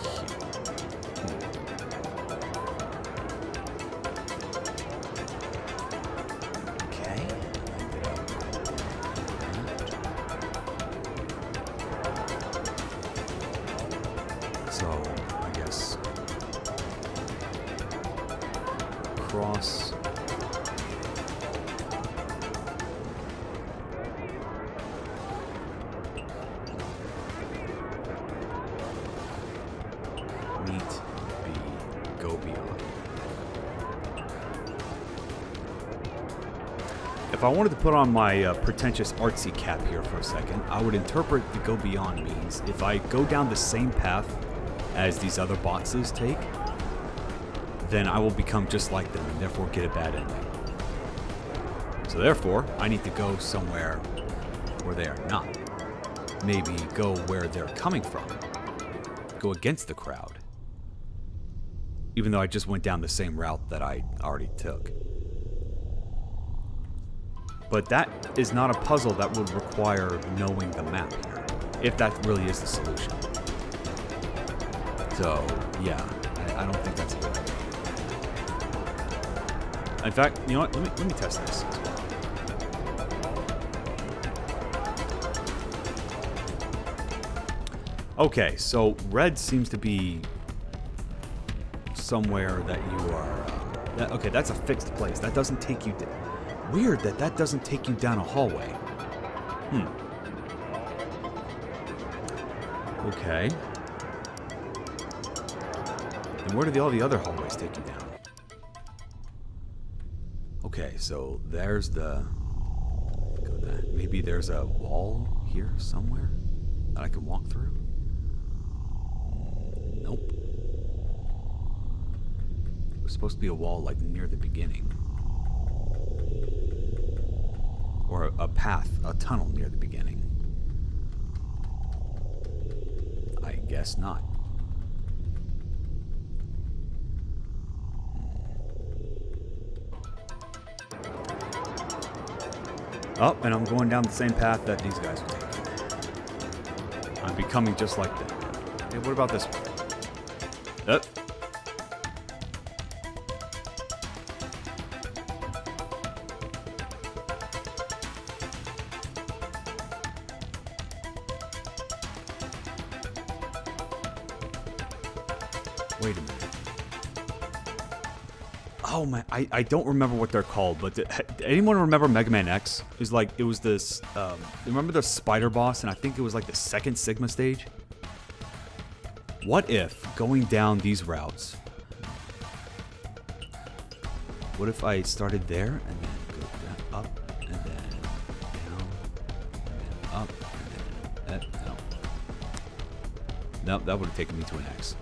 So, I guess cross meet B, go beyond. If I wanted to put on my pretentious artsy cap here for a second, I would interpret the go beyond means if I go down the same path as these other boxes take, then I will become just like them and therefore get a bad ending. So therefore, I need to go somewhere where they are not. Maybe go where they're coming from. Go against the crowd. Even though I just went down the same route that I already took. But that is not a puzzle that would require knowing the map here, if that really is the solution. So, yeah, I don't think that's a good idea. In fact, you know what? Let me test this as well. Okay, so red seems to be somewhere that you are... okay, that's a fixed place. That doesn't take you... Weird that that doesn't take you down a hallway. Okay. And where do all the other hallways take you down? Okay, so there's the... Maybe there's a wall here somewhere that I can walk through? Nope. There's supposed to be a wall like near the beginning. Or a path, a tunnel near the beginning. I guess not. Oh, and I'm going down the same path that these guys are taking. I'm becoming just like them. Hey, what about this one? Wait a minute. Oh my, I don't remember what they're called, but anyone remember Mega Man X? It was this, remember the spider boss, and I think it was like the second Sigma stage? What if going down these routes, what if I started there and then go up and then down and then up and then no. Nope, that would have taken me to an X.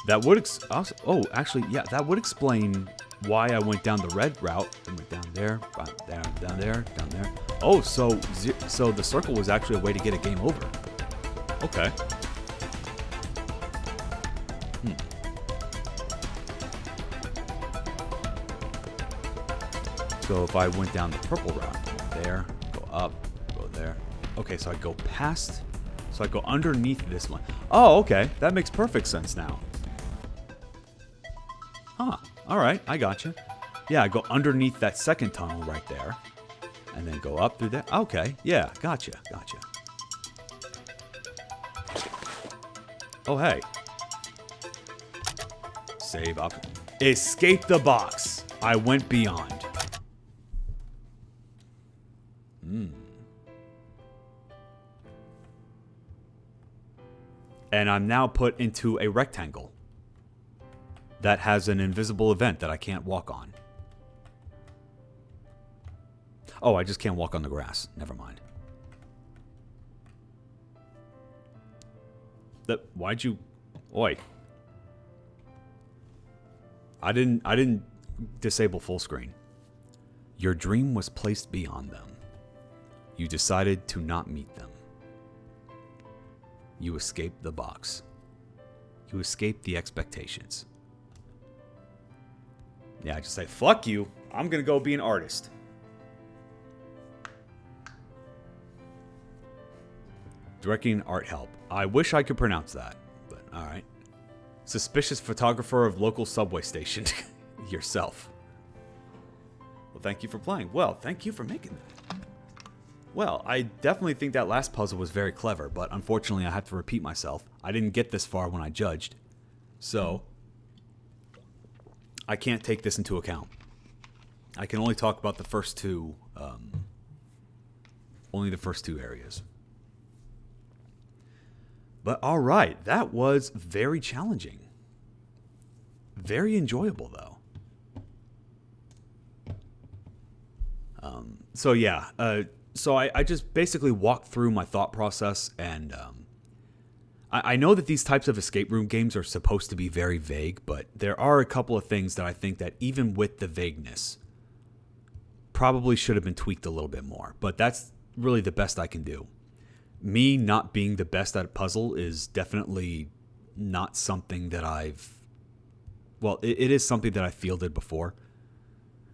That would actually, yeah, that would explain why I went down the red route and went down there, down there. Oh, so the circle was actually a way to get a game over. Okay. So if I went down the purple route, go there, go up, go there. Okay, so I go past, so I go underneath this one. Oh, okay, that makes perfect sense now. Huh, alright, I gotcha. Yeah, I go underneath that second tunnel right there. And then go up through there. Okay, yeah, gotcha. Oh, hey. Save up. Escape the box. I went beyond. And I'm now put into a rectangle that has an invisible event that I can't walk on. Oh, I just can't walk on the grass. Never mind. Why'd you... Oi. I didn't disable full screen. Your dream was placed beyond them. You decided to not meet them. You escaped the box. You escaped the expectations. Yeah, I just say, fuck you. I'm gonna go be an artist. Directing art help. I wish I could pronounce that, but alright. Suspicious photographer of local subway station. Yourself. Well, thank you for playing. Well, thank you for making that. Well, I definitely think that last puzzle was very clever, but unfortunately I have to repeat myself. I didn't get this far when I judged. So, I can't take this into account. I can only talk about the first two, only the first two areas. But alright, that was very challenging. Very enjoyable, though. So yeah, so I just basically walked through my thought process, and I know that these types of escape room games are supposed to be very vague, but there are a couple of things that I think that even with the vagueness, probably should have been tweaked a little bit more. But that's really the best I can do. Me not being the best at a puzzle is definitely not something that I've well, it is something that I fielded before.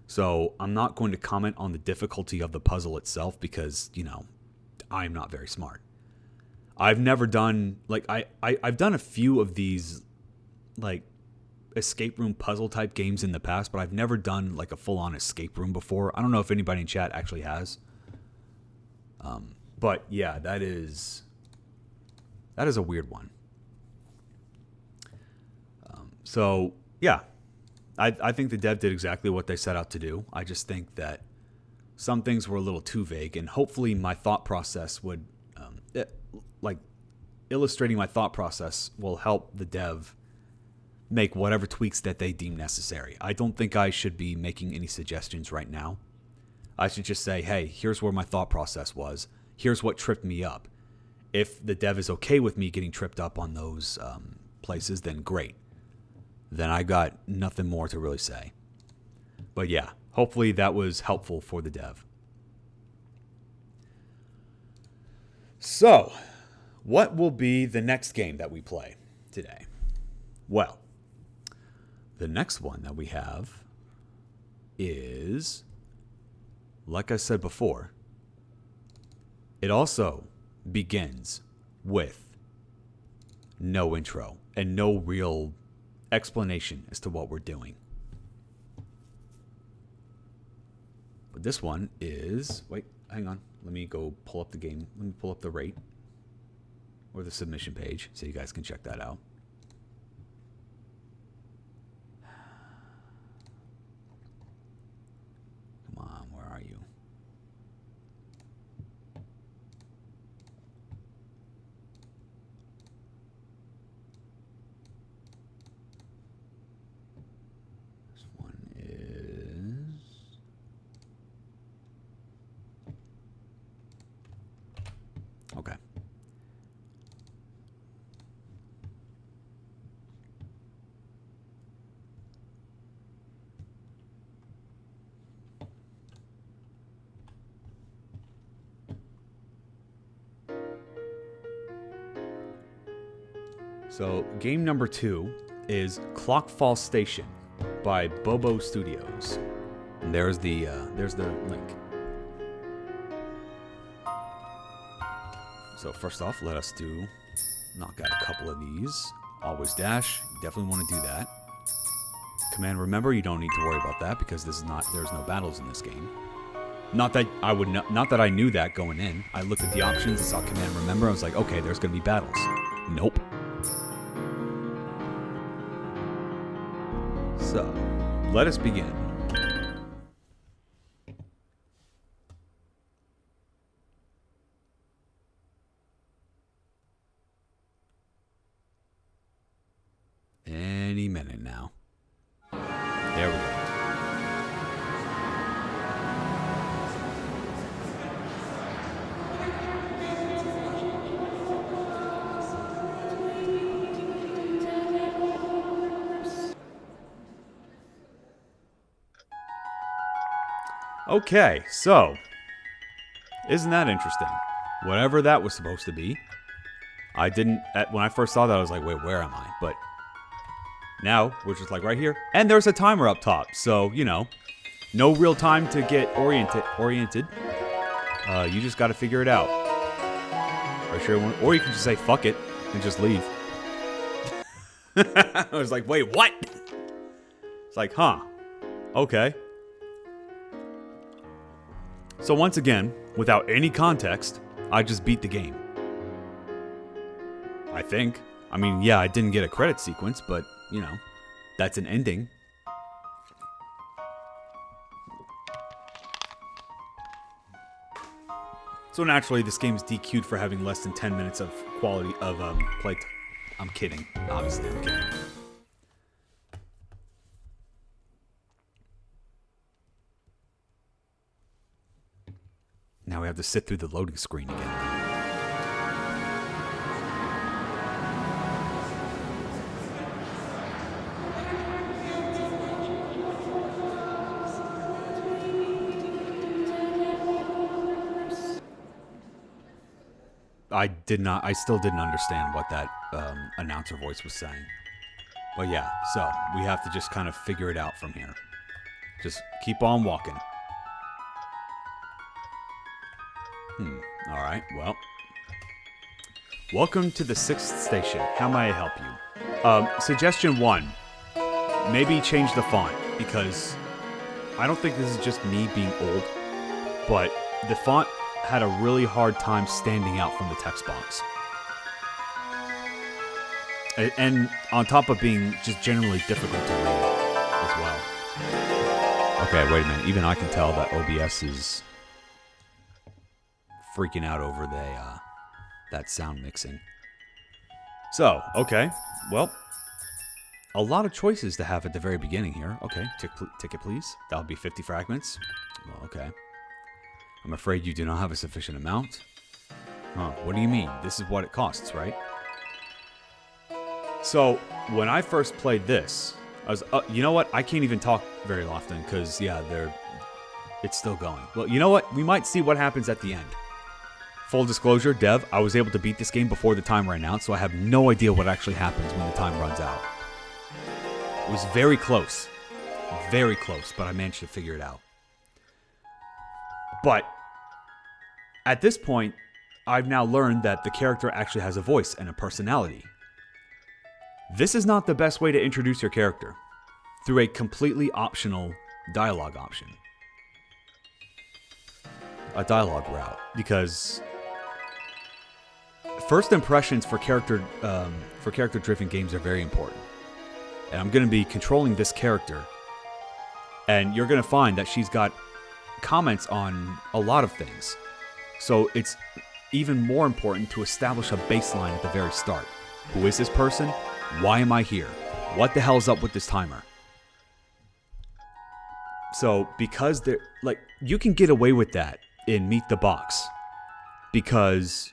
So I'm not going to comment on the difficulty of the puzzle itself because, I'm not very smart. I've never done, like, I've done a few of these, like, escape room puzzle type games in the past, but I've never done, like, a full-on escape room before. I don't know if anybody in chat actually has. But, yeah, that is a weird one. So, yeah, I think the dev did exactly what they set out to do. I just think that some things were a little too vague, and hopefully my thought process would, illustrating my thought process will help the dev make whatever tweaks that they deem necessary. I don't think I should be making any suggestions right now. I should just say, hey, here's where my thought process was. Here's what tripped me up. If the dev is okay with me getting tripped up on those places, then great. Then I got nothing more to really say. But yeah, hopefully that was helpful for the dev. So, what will be the next game that we play today? Well, the next one that we have is, like I said before, it also begins with no intro and no real explanation as to what we're doing. But this one is, wait, hang on. Let me go pull up the game. Let me pull up the rate or the submission page so you guys can check that out. Come on, where are you? This one is... Okay. So, game number 2 is Clockfall Station by Bobo Studios. And there's the link. So first off, let us knock out a couple of these. Always dash. You definitely want to do that. Command remember, you don't need to worry about that because there's no battles in this game. Not that I knew that going in. I looked at the options and saw command remember. I was like, okay, there's going to be battles. Nope. So, let us begin. Any minute now. There we go. Okay, so, isn't that interesting? Whatever that was supposed to be. When I first saw that, I was like, wait, where am I? But now, we're just like right here. And there's a timer up top, so, no real time to get oriented. You just gotta figure it out. Or you can just say, fuck it, and just leave. I was like, wait, what? It's like, huh, okay. So once again, without any context, I just beat the game. I think. I mean, yeah, I didn't get a credit sequence, but, that's an ending. So naturally, this game is DQ'd for having less than 10 minutes of quality of play. I'm kidding. Obviously, I'm kidding. Now we have to sit through the loading screen again. I still didn't understand what that announcer voice was saying. But yeah, so we have to just kind of figure it out from here. Just keep on walking. Alright, well. Welcome to the 6th station. How may I help you? Suggestion 1. Maybe change the font, because I don't think this is just me being old, but the font had a really hard time standing out from the text box. And on top of being just generally difficult to read as well. Okay, wait a minute. Even I can tell that OBS is freaking out over that sound mixing. So, okay. Well, a lot of choices to have at the very beginning here. Okay, ticket please. That'll be 50 fragments. Well, okay. I'm afraid you do not have a sufficient amount. Huh, what do you mean? This is what it costs, right? So, when I first played this, I was, you know what? I can't even talk very often because, yeah, it's still going. Well, you know what? We might see what happens at the end. Full disclosure, Dev, I was able to beat this game before the time ran out, so I have no idea what actually happens when the time runs out. It was very close, but I managed to figure it out. But at this point, I've now learned that the character actually has a voice and a personality. This is not the best way to introduce your character, through a completely optional dialogue option. A dialogue route, because first impressions for character-driven games are very important. And I'm going to be controlling this character, and you're going to find that she's got comments on a lot of things. So it's even more important to establish a baseline at the very start. Who is this person? Why am I here? What the hell's up with this timer? So because you can get away with that in Meet the Box, because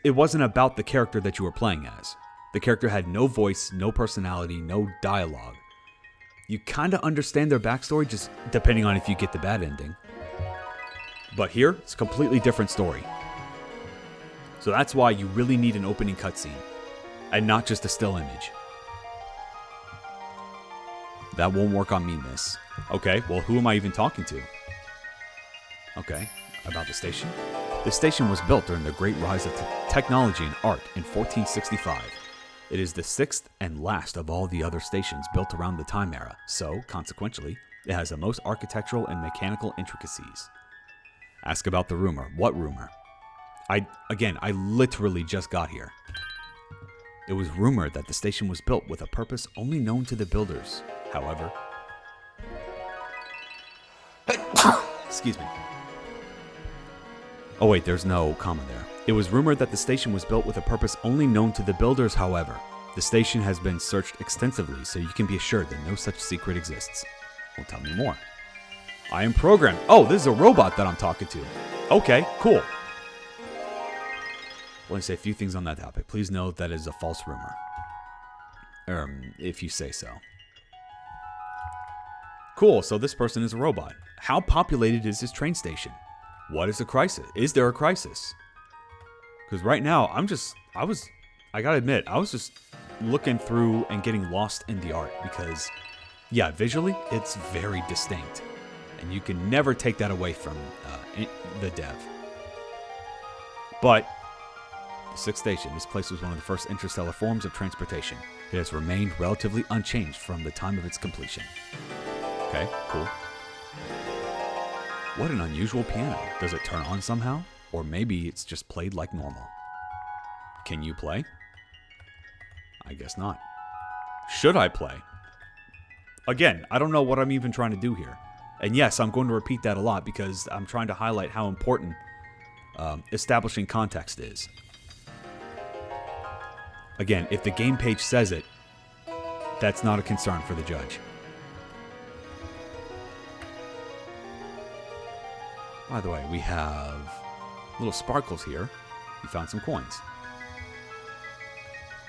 it wasn't about the character that you were playing as. The character had no voice, no personality, no dialogue. You kind of understand their backstory, just depending on if you get the bad ending. But here, it's a completely different story. So that's why you really need an opening cutscene, and not just a still image. That won't work on me, miss. Okay, well, who am I even talking to? Okay, about the station? The station was built during the great rise of technology and art in 1465. It is the 6th and last of all the other stations built around the time era, so, consequentially, it has the most architectural and mechanical intricacies. Ask about the rumor. What rumor? I literally just got here. It was rumored that the station was built with a purpose only known to the builders. However... Excuse me. Oh wait, there's no comma there. It was rumored that the station was built with a purpose only known to the builders, however. The station has been searched extensively, so you can be assured that no such secret exists. Well, tell me more. I am programmed. Oh, this is a robot that I'm talking to. Okay, cool. Let me say a few things on that topic. Please note that is a false rumor. If you say so. Cool, so this person is a robot. How populated is this train station? What is a crisis? Is there a crisis? Because right now, I gotta admit, I was just looking through and getting lost in the art because, yeah, visually, it's very distinct. And you can never take that away from the dev. But, the 6th station, this place was one of the first interstellar forms of transportation. It has remained relatively unchanged from the time of its completion. Okay, cool. What an unusual piano. Does it turn on somehow? Or maybe it's just played like normal. Can you play? I guess not. Should I play? Again, I don't know what I'm even trying to do here. And yes, I'm going to repeat that a lot because I'm trying to highlight how important establishing context is. Again, if the game page says it, that's not a concern for the judge. By the way, we have little sparkles here. We found some coins.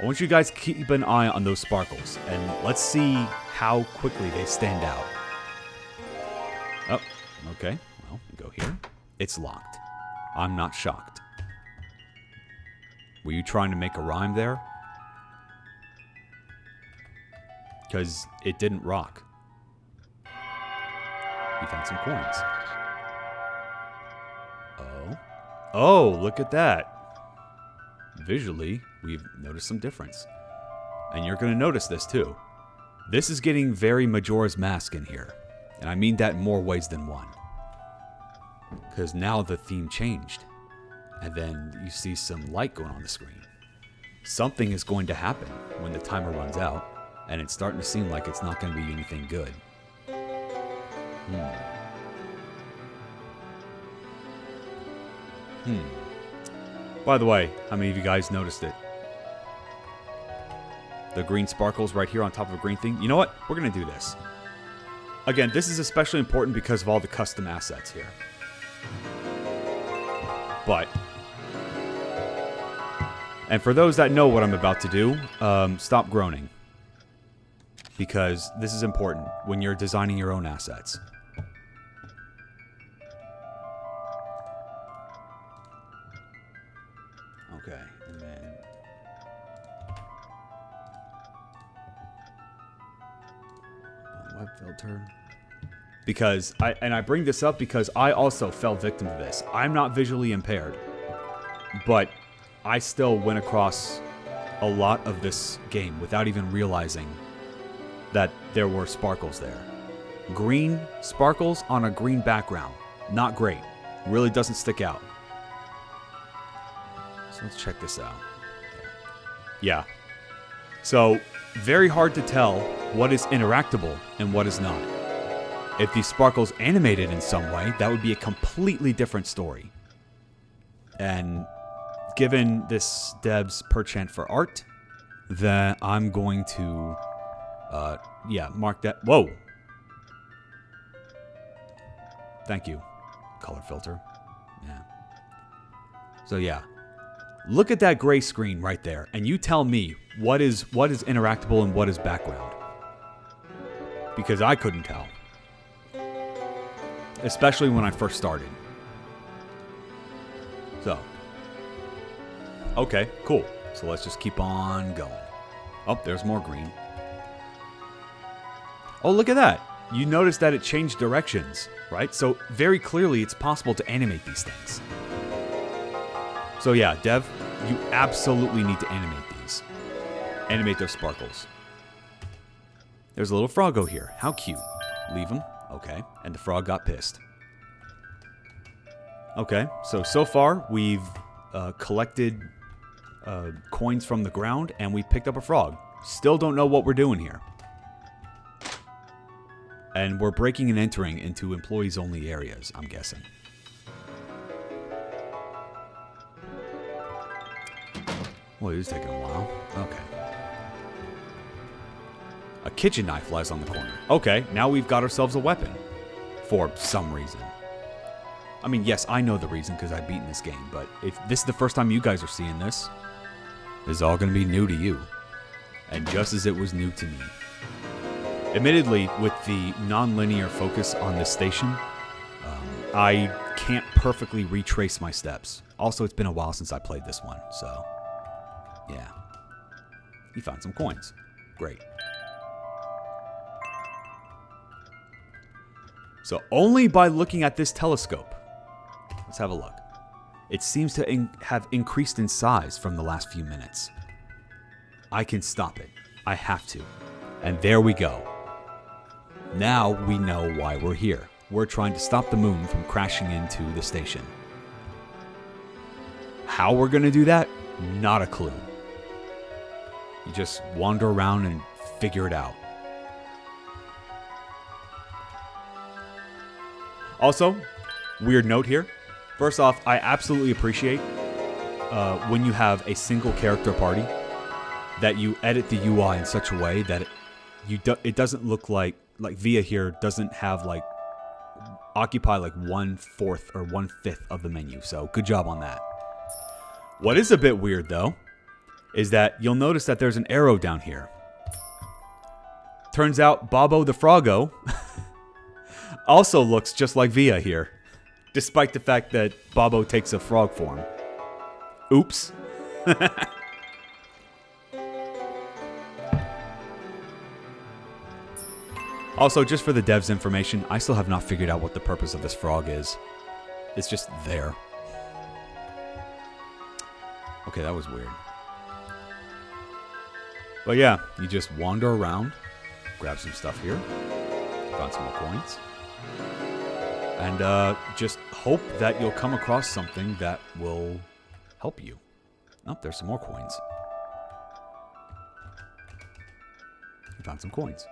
I want you guys to keep an eye on those sparkles, and let's see how quickly they stand out. Oh, okay. Well, we go here. It's locked. I'm not shocked. Were you trying to make a rhyme there? because it didn't rock. We found some coins. Oh, look at that. Visually, we've noticed some difference. And you're going to notice this too. This is getting very Majora's Mask in here. And I mean that in more ways than one. Because now the theme changed. And then you see some light going on the screen. Something is going to happen when the timer runs out. And it's starting to seem like it's not going to be anything good. By the way, how many of you guys noticed it? The green sparkles right here on top of a green thing. You know what? We're going to do this. Again, this is especially important because of all the custom assets here. But, and for those that know what I'm about to do, stop groaning. Because this is important when you're designing your own assets. Okay, and then... web filter. Because, I bring this up because I also fell victim to this. I'm not visually impaired. But I still went across a lot of this game without even realizing that there were sparkles there. Green sparkles on a green background. Not great. Really doesn't stick out. So let's check this out. Yeah. So, very hard to tell what is interactable and what is not. If these sparkles animated in some way, that would be a completely different story. And given this Deb's perchant for art, then I'm going to, yeah, mark that. Whoa! Thank you, color filter. Yeah. So yeah. Look at that gray screen right there, and you tell me what is interactable and what is background. Because I couldn't tell. Especially when I first started. So. Okay, cool. So let's just keep on going. Oh, there's more green. Oh, look at that. You notice that it changed directions, right? So very clearly it's possible to animate these things. So yeah, Dev, you absolutely need to animate these. Animate those sparkles. There's a little froggo here. How cute. Leave him. Okay. And the frog got pissed. Okay. So far, we've collected coins from the ground, and we picked up a frog. Still don't know what we're doing here. And we're breaking and entering into employees-only areas, I'm guessing. Well, it was taking a while. Okay. A kitchen knife lies on the corner. Okay, now we've got ourselves a weapon. For some reason. I mean, yes, I know the reason because I've beaten this game, but if this is the first time you guys are seeing this, this is all going to be new to you. And just as it was new to me. Admittedly, with the non-linear focus on this station, I can't perfectly retrace my steps. Also, it's been a while since I played this one, so... yeah. You found some coins. Great. So only by looking at this telescope, let's have a look. It seems to have increased in size from the last few minutes. I can stop it. I have to. And there we go. Now we know why we're here. We're trying to stop the moon from crashing into the station. How we're going to do that? Not a clue. You just wander around and figure it out. Also, weird note here. First off, I absolutely appreciate when you have a single character party that you edit the UI in such a way that it doesn't look like Via here doesn't have occupy 1/4 or 1/5 of the menu. So good job on that. What is a bit weird though is that you'll notice that there's an arrow down here. Turns out Bobo the Froggo also looks just like Via here, despite the fact that Bobo takes a frog form. Oops. Also, just for the devs' information, I still have not figured out what the purpose of this frog is. It's just there. Okay, that was weird. But yeah, you just wander around, grab some stuff here, find some more coins, and just hope that you'll come across something that will help you. Oh, there's some more coins. You found some coins.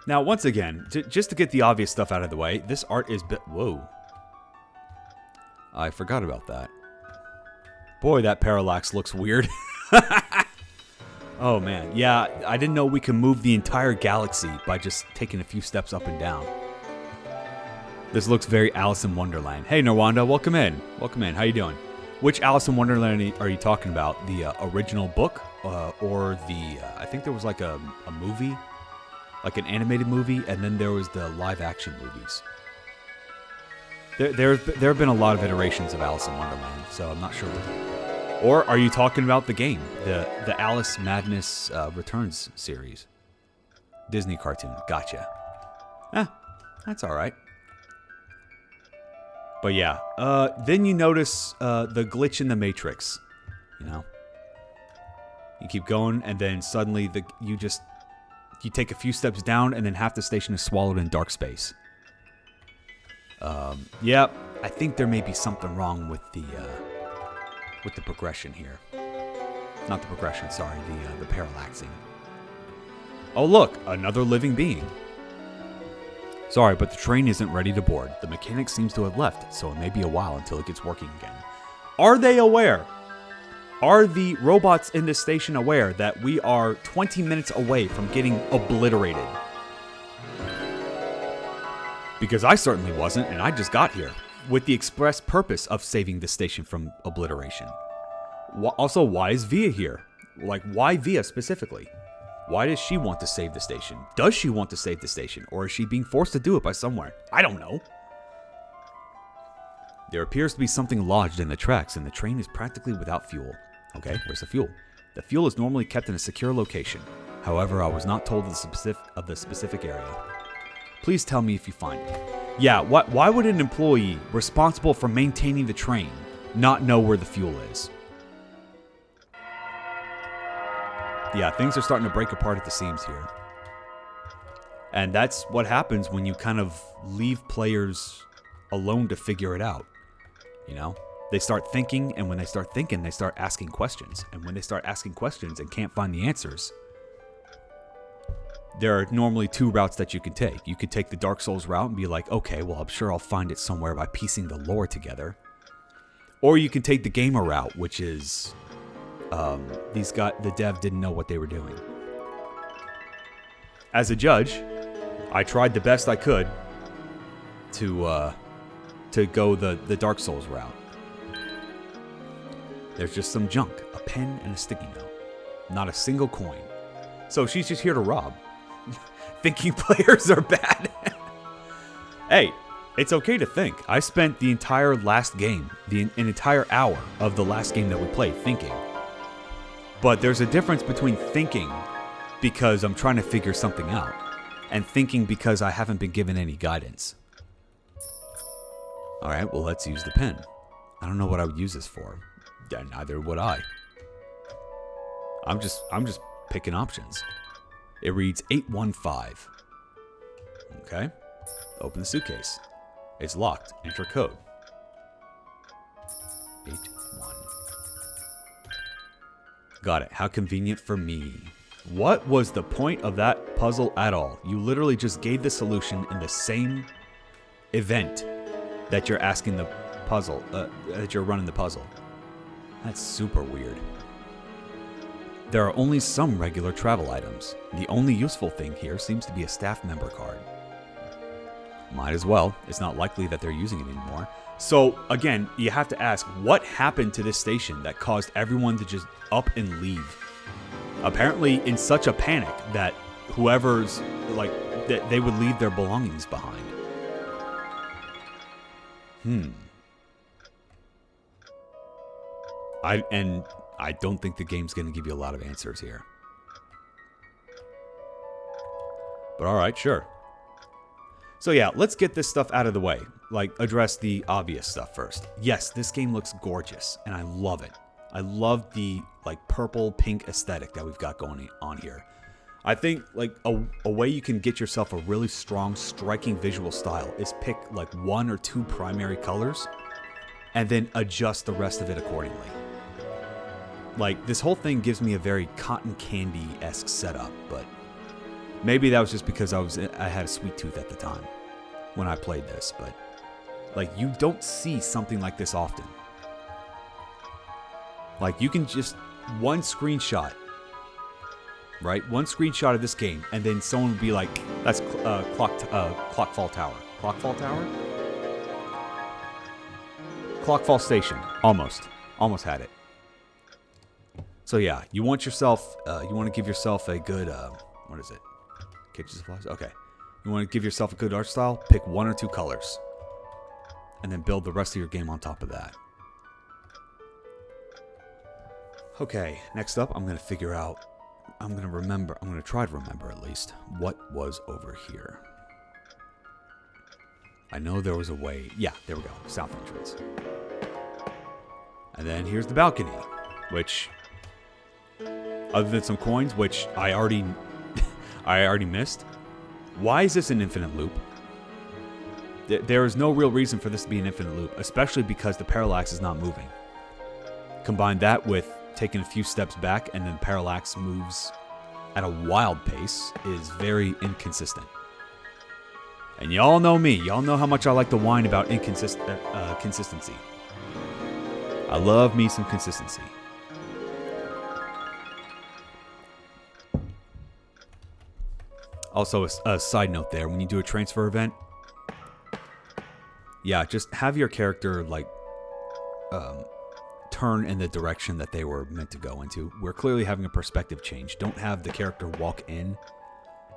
Now, once again, just to get the obvious stuff out of the way, this art is... Whoa. I forgot about that. Boy, that parallax looks weird. Oh, man. Yeah, I didn't know we could move the entire galaxy by just taking a few steps up and down. This looks very Alice in Wonderland. Hey, Narwanda, welcome in. Welcome in. How you doing? Which Alice in Wonderland are you talking about? The original book? Or the... I think there was like a movie? Like an animated movie, and then there was the live-action movies. There have been a lot of iterations of Alice in Wonderland, so I'm not sure. Or are you talking about the game, the Alice Madness Returns series, Disney cartoon? Gotcha. That's all right. But yeah, then you notice the glitch in the Matrix. You know, you keep going, and then suddenly you take a few steps down, and then half the station is swallowed in dark space. Yeah, I think there may be something wrong with the progression here. Not the progression, sorry, the parallaxing. Oh look, another living being. Sorry, but the train isn't ready to board. The mechanic seems to have left, so it may be a while until it gets working again. Are they aware? Are the robots in this station aware that we are 20 minutes away from getting obliterated? Because I certainly wasn't, and I just got here with the express purpose of saving the station from obliteration. Also, why is Via here? Like, why Via specifically? Why does she want to save the station? Does she want to save the station, or is she being forced to do it by somewhere? I don't know. There appears to be something lodged in the tracks, and the train is practically without fuel. Okay, where's the fuel? The fuel is normally kept in a secure location. However, I was not told of the specific area. Please tell me if you find it. Yeah, why would an employee responsible for maintaining the train not know where the fuel is? Yeah, things are starting to break apart at the seams here. And that's what happens when you kind of leave players alone to figure it out. You know? They start thinking, and when they start thinking, they start asking questions. And when they start asking questions and can't find the answers, there are normally two routes that you can take. You could take the Dark Souls route and be like, okay, well, I'm sure I'll find it somewhere by piecing the lore together. Or you can take the gamer route, which is, the dev didn't know what they were doing. As a judge, I tried the best I could to go the Dark Souls route. There's just some junk, a pen and a sticky note. Not a single coin. So she's just here to rob. Thinking players are bad. Hey, it's okay to think. I spent the entire last game, an entire hour of the last game that we played thinking. But there's a difference between thinking because I'm trying to figure something out and thinking because I haven't been given any guidance. Alright, well, let's use the pen. I don't know what I would use this for. Yeah, neither would I. I'm just picking options. It reads 815. Okay. Open the suitcase. It's locked. Enter code. 81. Got it. How convenient for me. What was the point of that puzzle at all? You literally just gave the solution in the same event that you're asking the puzzle, that you're running the puzzle. That's super weird. There are only some regular travel items. The only useful thing here seems to be a staff member card. Might as well. It's not likely that they're using it anymore. So, again, you have to ask, what happened to this station that caused everyone to just up and leave? Apparently in such a panic that whoever's, that they would leave their belongings behind. I don't think the game's going to give you a lot of answers here. But alright, sure. So yeah, let's get this stuff out of the way. Like, address the obvious stuff first. Yes, this game looks gorgeous, and I love it. I love the, like, purple-pink aesthetic that we've got going on here. I think, like, a way you can get yourself a really strong, striking visual style is pick, like, 1 or 2 primary colors, and then adjust the rest of it accordingly. Like, this whole thing gives me a very cotton candy-esque setup, but maybe that was just because I had a sweet tooth at the time when I played this, but like, you don't see something like this often. Like, you can just one screenshot, right? One screenshot of this game, and then someone would be like, "That's Clockfall Tower." Clockfall Tower? Clockfall Station. Almost had it. So yeah, you want yourself, you want to give yourself a good, what is it? Kitchen supplies? Okay. You want to give yourself a good art style? Pick 1 or 2 colors. And then build the rest of your game on top of that. Okay, next up, I'm going to figure out, I'm going to try to remember at least, what was over here. I know there was a way, yeah, there we go, south entrance. And then here's the balcony, which, other than some coins, which I already missed. Why is this an infinite loop? There is no real reason for this to be an infinite loop, especially because the parallax is not moving. Combine that with taking a few steps back and then parallax moves at a wild pace is very inconsistent. And y'all know me. Y'all know how much I like to whine about consistency. I love me some consistency. Also, a side note there, when you do a transfer event, yeah, just have your character, like, turn in the direction that they were meant to go into. We're clearly having a perspective change. Don't have the character walk in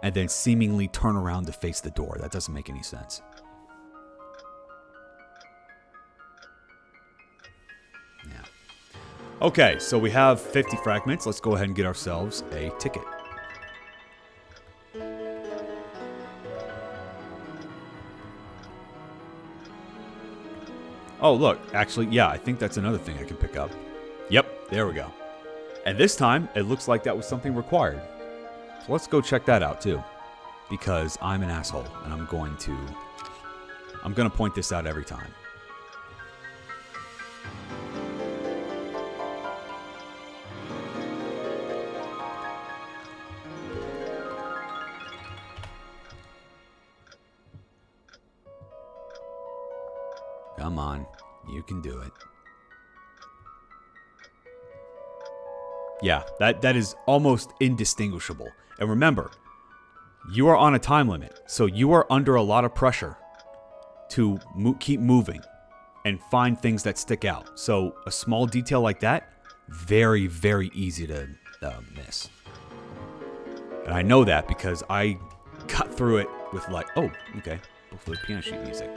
and then seemingly turn around to face the door. That doesn't make any sense. Yeah. Okay, so we have 50 fragments. Let's go ahead and get ourselves a ticket. Oh, look, actually, yeah, I think that's another thing I can pick up. Yep, there we go. And this time, it looks like that was something required. So let's go check that out, too. Because I'm an asshole, and I'm going to point this out every time. Come on, you can do it. Yeah, that is almost indistinguishable. And remember, you are on a time limit, so you are under a lot of pressure to keep moving and find things that stick out. So a small detail like that, very, very easy to miss. And I know that because I got through it with like, oh, okay, hopefully piano sheet music.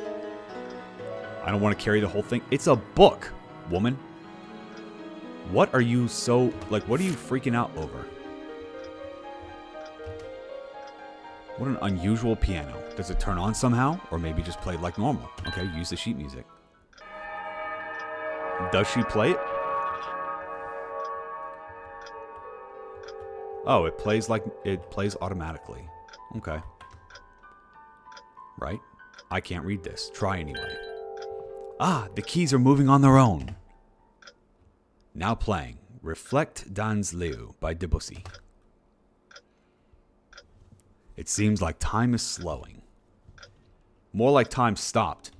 I don't want to carry the whole thing. It's a book, woman. What are you so, like, what are you freaking out over? What an unusual piano. Does it turn on somehow? Or maybe just play like normal? Okay, use the sheet music. Does she play it? Oh, it plays automatically. Okay. Right? I can't read this. Try anyway. Ah, the keys are moving on their own. Now playing Reflect dans l'eau by Debussy. It seems like time is slowing. More like time stopped.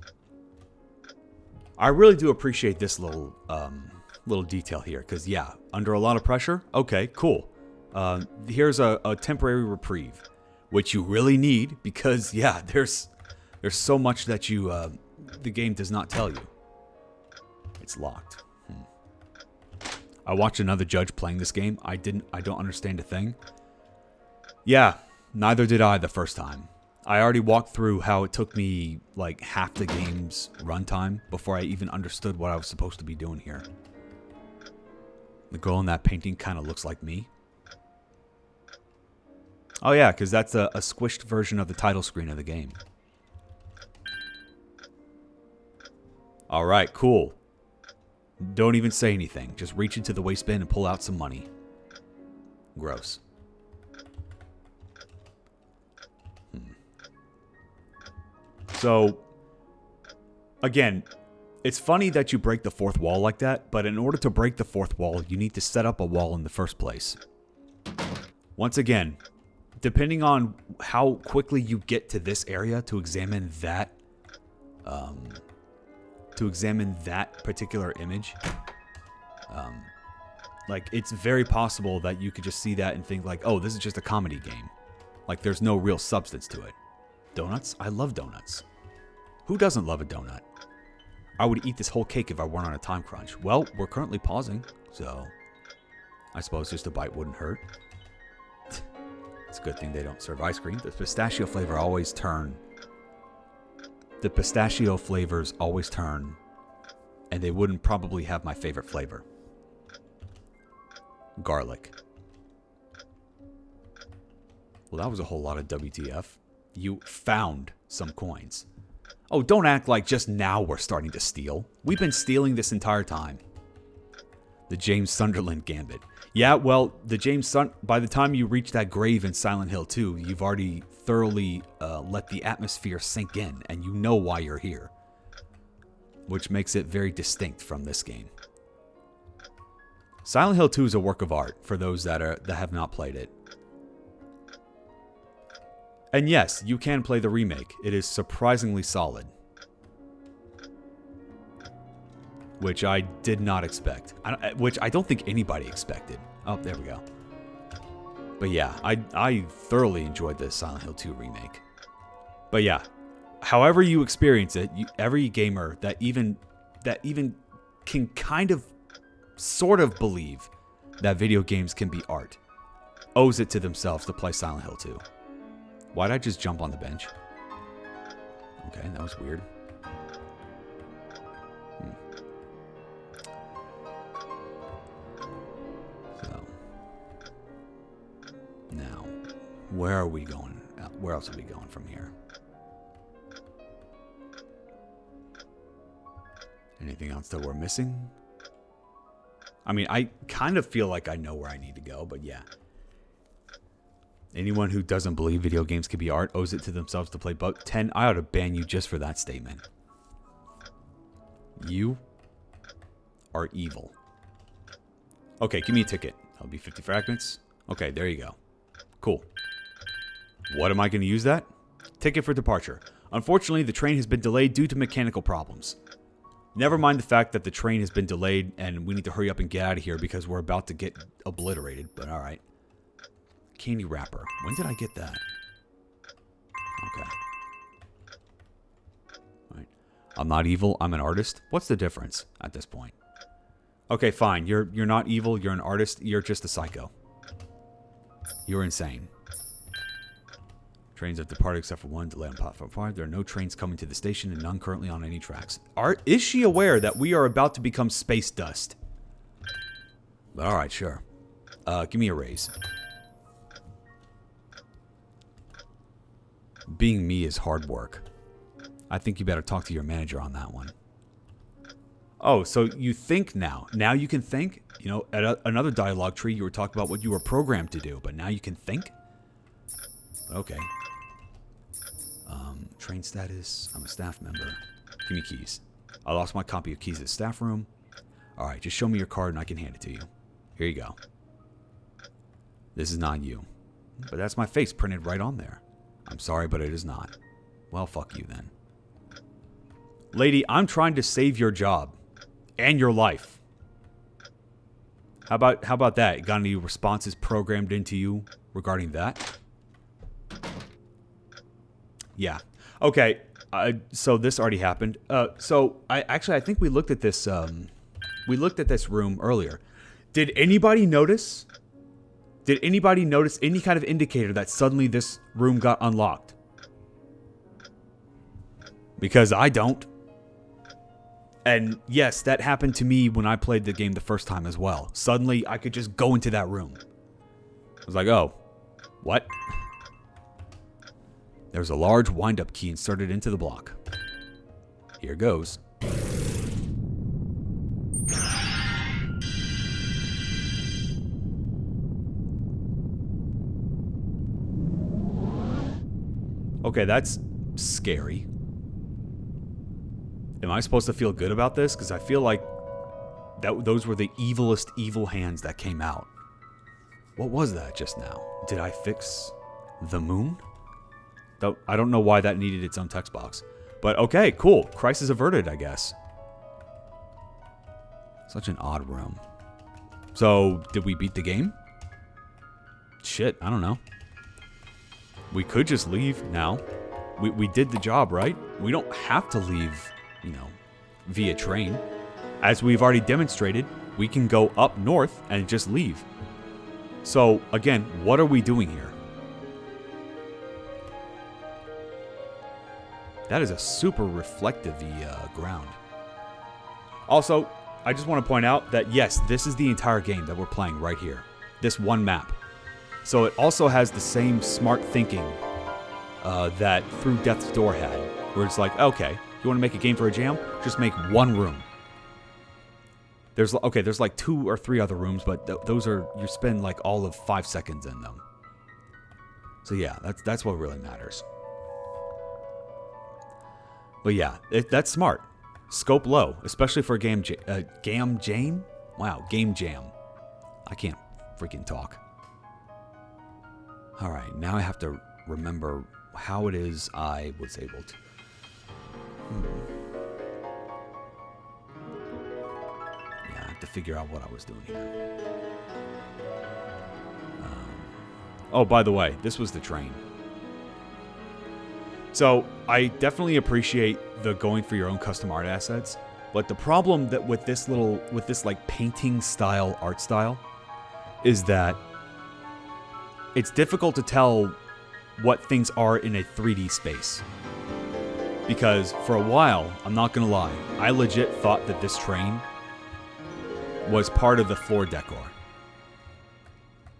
I really do appreciate this little detail here, because yeah, under a lot of pressure, okay, cool. Here's a temporary reprieve, which you really need, because yeah, there's so much that the game does not tell you. It's locked. I watched another judge playing this game. I don't understand a thing. Yeah, neither did I the first time. I already walked through how it took me like half the game's runtime before I even understood what I was supposed to be doing here. The girl in that painting kind of looks like me. Oh yeah, because that's a squished version of the title screen of the game. Alright, cool. Don't even say anything. Just reach into the waistband and pull out some money. Gross. So, again, it's funny that you break the fourth wall like that, but in order to break the fourth wall, you need to set up a wall in the first place. Once again, depending on how quickly you get to this area to examine that, particular image, like, it's very possible that you could just see that and think like, oh, this is just a comedy game. Like, there's no real substance to it. Donuts? I love donuts. Who doesn't love a donut? I would eat this whole cake if I weren't on a time crunch. Well, we're currently pausing, so I suppose just a bite wouldn't hurt. It's a good thing they don't serve ice cream. The pistachio flavors always turn, and they wouldn't probably have my favorite flavor. Garlic. Well, that was a whole lot of WTF. You found some coins. Oh, don't act like just now we're starting to steal. We've been stealing this entire time. The James Sunderland Gambit. Yeah, well, by the time you reach that grave in Silent Hill 2, you've already thoroughly let the atmosphere sink in, and you know why you're here. Which makes it very distinct from this game. Silent Hill 2 is a work of art for those that have not played it. And yes, you can play the remake. It is surprisingly solid. Which I did not expect. Which I don't think anybody expected. Oh, there we go. But yeah, I thoroughly enjoyed the Silent Hill 2 remake. But yeah, however you experience it, every gamer that even can kind of sort of believe that video games can be art owes it to themselves to play Silent Hill 2. Why'd I just jump on the bench? Okay, that was weird. So, now, where are we going? Where else are we going from here? Anything else that we're missing? I mean, I kind of feel like I know where I need to go, but yeah. Anyone who doesn't believe video games can be art owes it to themselves to play Bug 10. I ought to ban you just for that statement. You are evil. Okay, give me a ticket. That'll be 50 fragments. Okay, there you go. Cool. What am I going to use that? Ticket for departure. Unfortunately, the train has been delayed due to mechanical problems. Never mind the fact that the train has been delayed and we need to hurry up and get out of here because we're about to get obliterated, but alright. Candy wrapper. When did I get that? Okay. Right. I'm not evil. I'm an artist. What's the difference at this point? Okay, fine. You're not evil. You're an artist. You're just a psycho. You're insane. Trains have departed except for one delay on platform 5. There are no trains coming to the station and none currently on any tracks. Is she aware that we are about to become space dust? Alright, sure. Give me a raise. Being me is hard work. I think you better talk to your manager on that one. Oh, so you think now. Now you can think? You know, at another dialogue tree, you were talking about what you were programmed to do, but now you can think? Okay. Train status. I'm a staff member. Give me keys. I lost my copy of keys at the staff room. Alright, just show me your card and I can hand it to you. Here you go. This is not you. But that's my face printed right on there. I'm sorry, but it is not. Well, fuck you then. Lady, I'm trying to save your job. And your life. How about that? Got any responses programmed into you regarding that? Yeah. Okay. So this already happened. So I think we looked at this. We looked at this room earlier. Did anybody notice? Did anybody notice any kind of indicator that suddenly this room got unlocked? Because I don't. And yes, that happened to me when I played the game the first time as well. Suddenly, I could just go into that room. I was like, oh, what? There's a large wind-up key inserted into the block. Here goes. Okay, that's scary. Am I supposed to feel good about this? Because I feel like those were the evilest evil hands that came out. What was that just now? Did I fix the moon? I don't know why that needed its own text box. But okay, cool. Crisis averted, I guess. Such an odd room. So, did we beat the game? Shit, I don't know. We could just leave now. We did the job, right? We don't have to leave, you know, via train. As we've already demonstrated, we can go up north and just leave. So, again, what are we doing here? That is a super reflective ground. Also, I just want to point out that, yes, this is the entire game that we're playing right here. This one map. So it also has the same smart thinking that Through Death's Door had. Where it's like, okay, you want to make a game for a jam? Just make one room. There's like 2 or 3 other rooms, but those are, you spend like all of 5 seconds in them. So yeah, that's what really matters. But yeah, that's smart. Scope low, especially for a game jam. Wow, game jam. I can't freaking talk. All right, now I have to remember how it is I was able to. Yeah, I have to figure out what I was doing here. Oh, by the way, this was the train. So I definitely appreciate the going for your own custom art assets, but the problem that with this like painting style art style is that it's difficult to tell what things are in a 3D space. Because for a while, I'm not gonna lie, I legit thought that this train was part of the floor decor.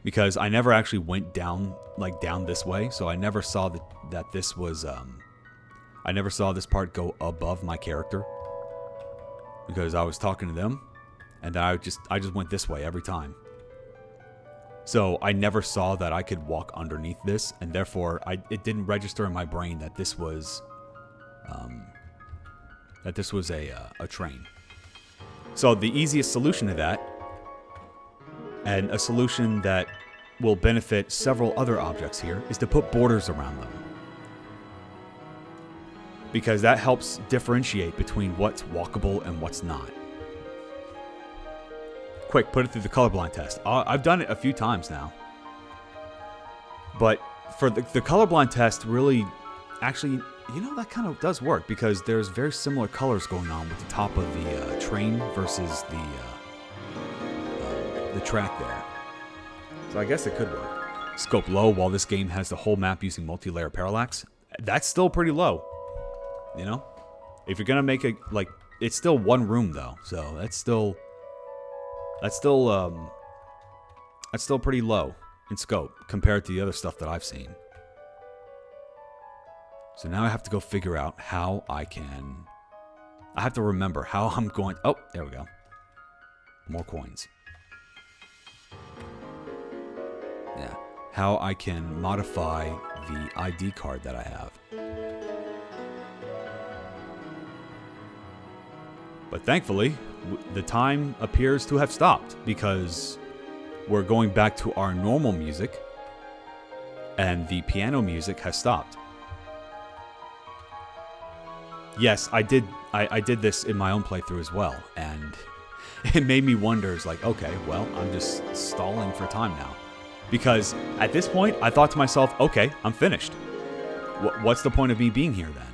Because I never actually went down this way, so I never saw that this was I never saw this part go above my character. Because I was talking to them, and I just went this way every time. So I never saw that I could walk underneath this, and therefore it didn't register in my brain that this was a train. So the easiest solution to that, and a solution that will benefit several other objects here, is to put borders around them. Because that helps differentiate between what's walkable and what's not. Quick, put it through the colorblind test. I've done it a few times now. But for the colorblind test, really, actually, you know, that kind of does work, because there's very similar colors going on with the top of the train versus the track there. So I guess it could work. Scope low, while this game has the whole map using multi-layer parallax, that's still pretty low. You know? If you're gonna make it's still one room though, so that's still pretty low in scope compared to the other stuff that I've seen. So now I have to go figure out how I have to remember how I'm going. Oh, there we go. More coins. Yeah. How I can modify the ID card that I have. But thankfully, the time appears to have stopped, because we're going back to our normal music, and the piano music has stopped. Yes, I did this in my own playthrough as well, and it made me wonder, it's like, okay, well, I'm just stalling for time now. Because at this point, I thought to myself, okay, I'm finished. What's the point of me being here then?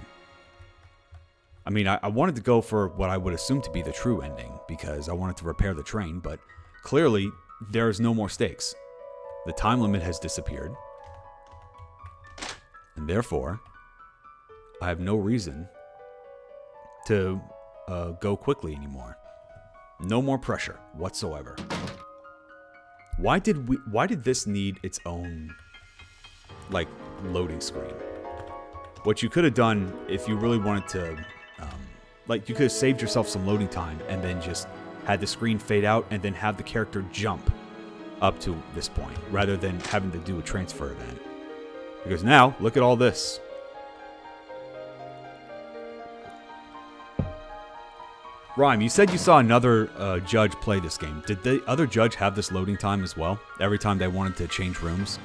I mean, I wanted to go for what I would assume to be the true ending, because I wanted to repair the train, but clearly, there's no more stakes. The time limit has disappeared. And therefore, I have no reason to go quickly anymore. No more pressure whatsoever. Why did this need its own, like, loading screen? what you could have done if you really wanted to, like, you could have saved yourself some loading time and then just had the screen fade out and then have the character jump up to this point rather than having to do a transfer event. Because now, look at all this. Rhyme, you said you saw another judge play this game. Did the other judge have this loading time as well? Every time they wanted to change rooms?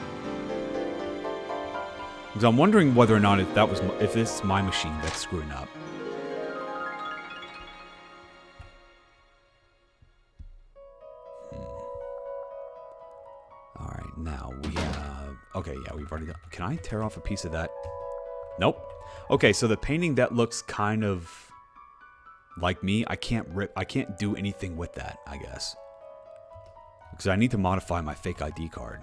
Because I'm wondering whether or not if it's my machine that's screwing up. Alright, now we have... Okay, yeah, we've already done... Can I tear off a piece of that? Nope. Okay, so the painting that looks kind of... like me, I can't do anything with that, I guess. Because I need to modify my fake ID card.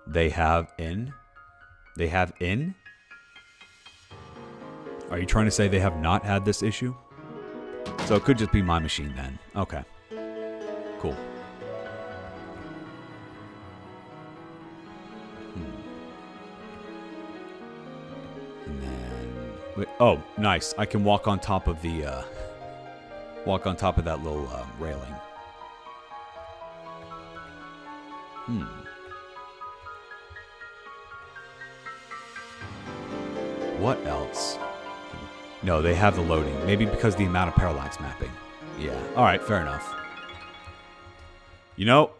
They have in? They have in? Are you trying to say they have not had this issue? So it could just be my machine then. Okay. Cool. And then... Wait, oh, nice. I can walk on top of the, walk on top of that little, railing. What else? No, they have the loading. Maybe because of the amount of parallax mapping. Yeah. Alright, fair enough. You know,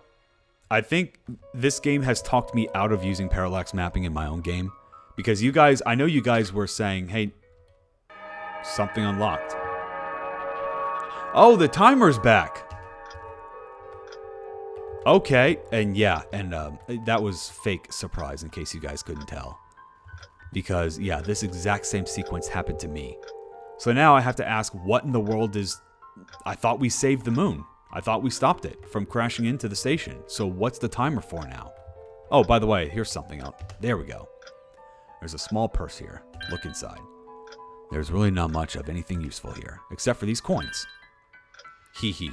I think this game has talked me out of using parallax mapping in my own game. Because you guys, I know you guys were saying, hey, something unlocked. Oh, the timer's back. Okay, and yeah, and that was fake surprise in case you guys couldn't tell. Because, yeah, this exact same sequence happened to me. So now I have to ask, what in the world is... I thought we saved the moon. I thought we stopped it from crashing into the station. So what's the timer for now? Oh, by the way, here's something else. There we go. There's a small purse here. Look inside. There's really not much of anything useful here, except for these coins. Hee hee.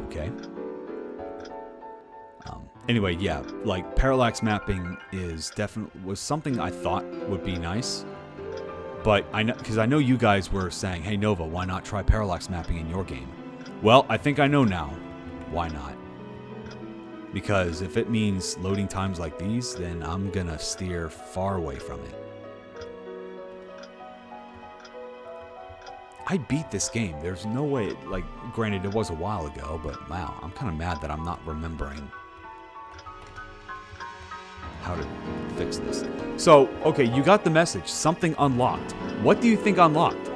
Okay. Anyway, yeah, like parallax mapping was something I thought would be nice, but because I know you guys were saying, hey Nova, why not try parallax mapping in your game? Well, I think I know now. Why not? Because if it means loading times like these, then I'm gonna steer far away from it. I beat this game. There's no way, like, granted it was a while ago, but wow, I'm kind of mad that I'm not remembering how to fix this. So, okay, you got the message. Something unlocked. What do you think unlocked?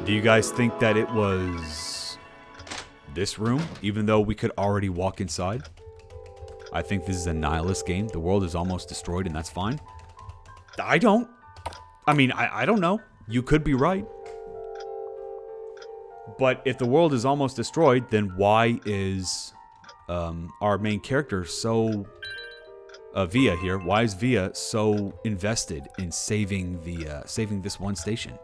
Do you guys think that it was this room, even though we could already walk inside? I think this is a nihilist game. The world is almost destroyed, and that's fine. I don't. I mean, I don't know. You could be right. But if the world is almost destroyed, then why is our main character so... Via here, why is Via so invested in saving this one station?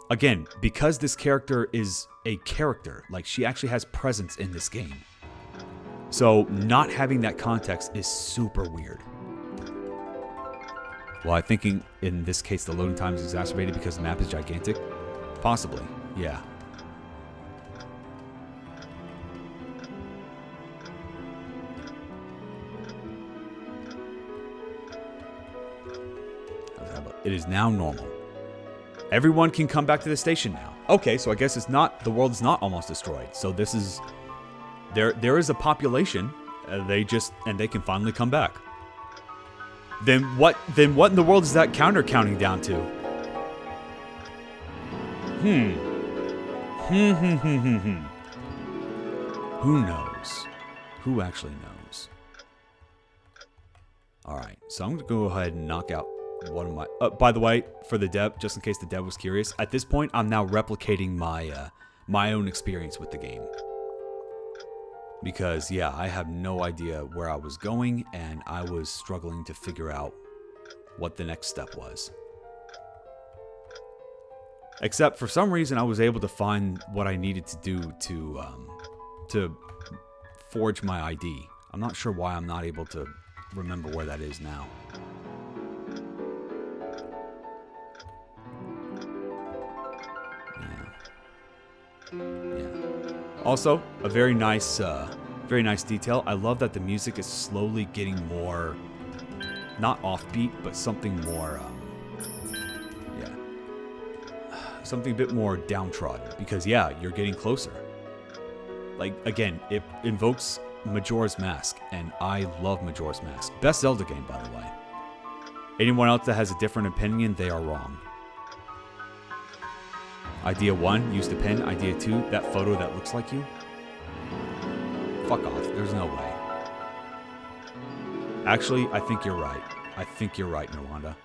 Again, because this character is a character, like she actually has presence in this game. So not having that context is super weird. Well, I'm thinking in this case the loading time is exacerbated because the map is gigantic. Possibly, yeah. It is now normal. Everyone can come back to the station now. Okay, so I guess it's not, the world is not almost destroyed. So this is, there is a population. They can finally come back. Then what in the world is that counter counting down to? Who knows? Who actually knows? Alright, so I'm going to go ahead and knock out one of my... by the way, for the dev, just in case the dev was curious, at this point, I'm now replicating my own experience with the game. Because, yeah, I have no idea where I was going, and I was struggling to figure out what the next step was. Except, for some reason, I was able to find what I needed to do to forge my ID. I'm not sure why I'm not able to remember where that is now. Yeah. Also, a very nice detail. I love that the music is slowly getting more, not offbeat, but something more, something a bit more downtrodden. Because yeah, you're getting closer. Like again, it invokes Majora's Mask, and I love Majora's Mask. Best Zelda game, by the way. Anyone else that has a different opinion, they are wrong. Idea 1, use the pen. Idea 2, that photo that looks like you. Fuck off. There's no way. Actually, I think you're right. I think you're right, Nwanda.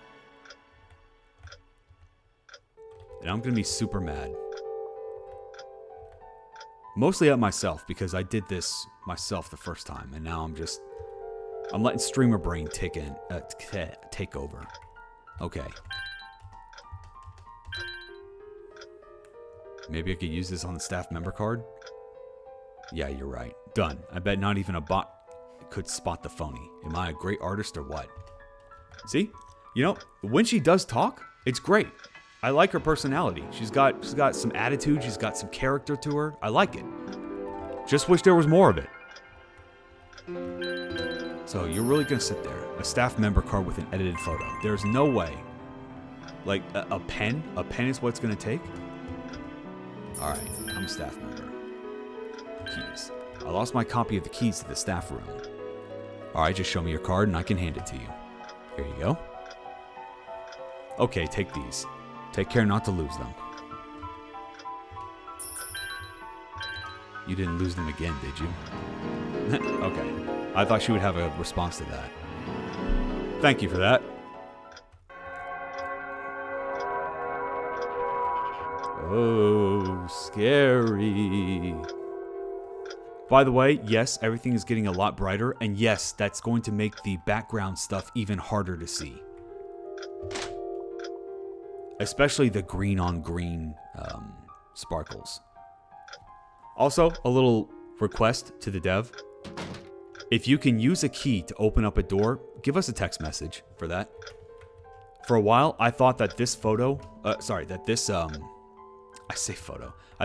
And I'm gonna be super mad. Mostly at myself, because I did this myself the first time, and now I'm letting streamer brain take over. Okay. Maybe I could use this on the staff member card? Yeah, you're right. Done. I bet not even a bot could spot the phony. Am I a great artist or what? See? You know, when she does talk, it's great. I like her personality. She's got some attitude. She's got some character to her. I like it. Just wish there was more of it. So you're really gonna sit there, a staff member card with an edited photo. There's no way. Like a pen? A pen is what it's gonna take? All right, I'm a staff member. Keys. I lost my copy of the keys to the staff room. All right, just show me your card and I can hand it to you. Here you go. Okay, take these. Take care not to lose them. You didn't lose them again, did you? Okay. I thought she would have a response to that. Thank you for that. Oh, scary. By the way, yes, everything is getting a lot brighter, and yes, that's going to make the background stuff even harder to see. Especially the green on green sparkles. Also, a little request to the dev. If you can use a key to open up a door, give us a text message for that. For a while, I thought that this photo, I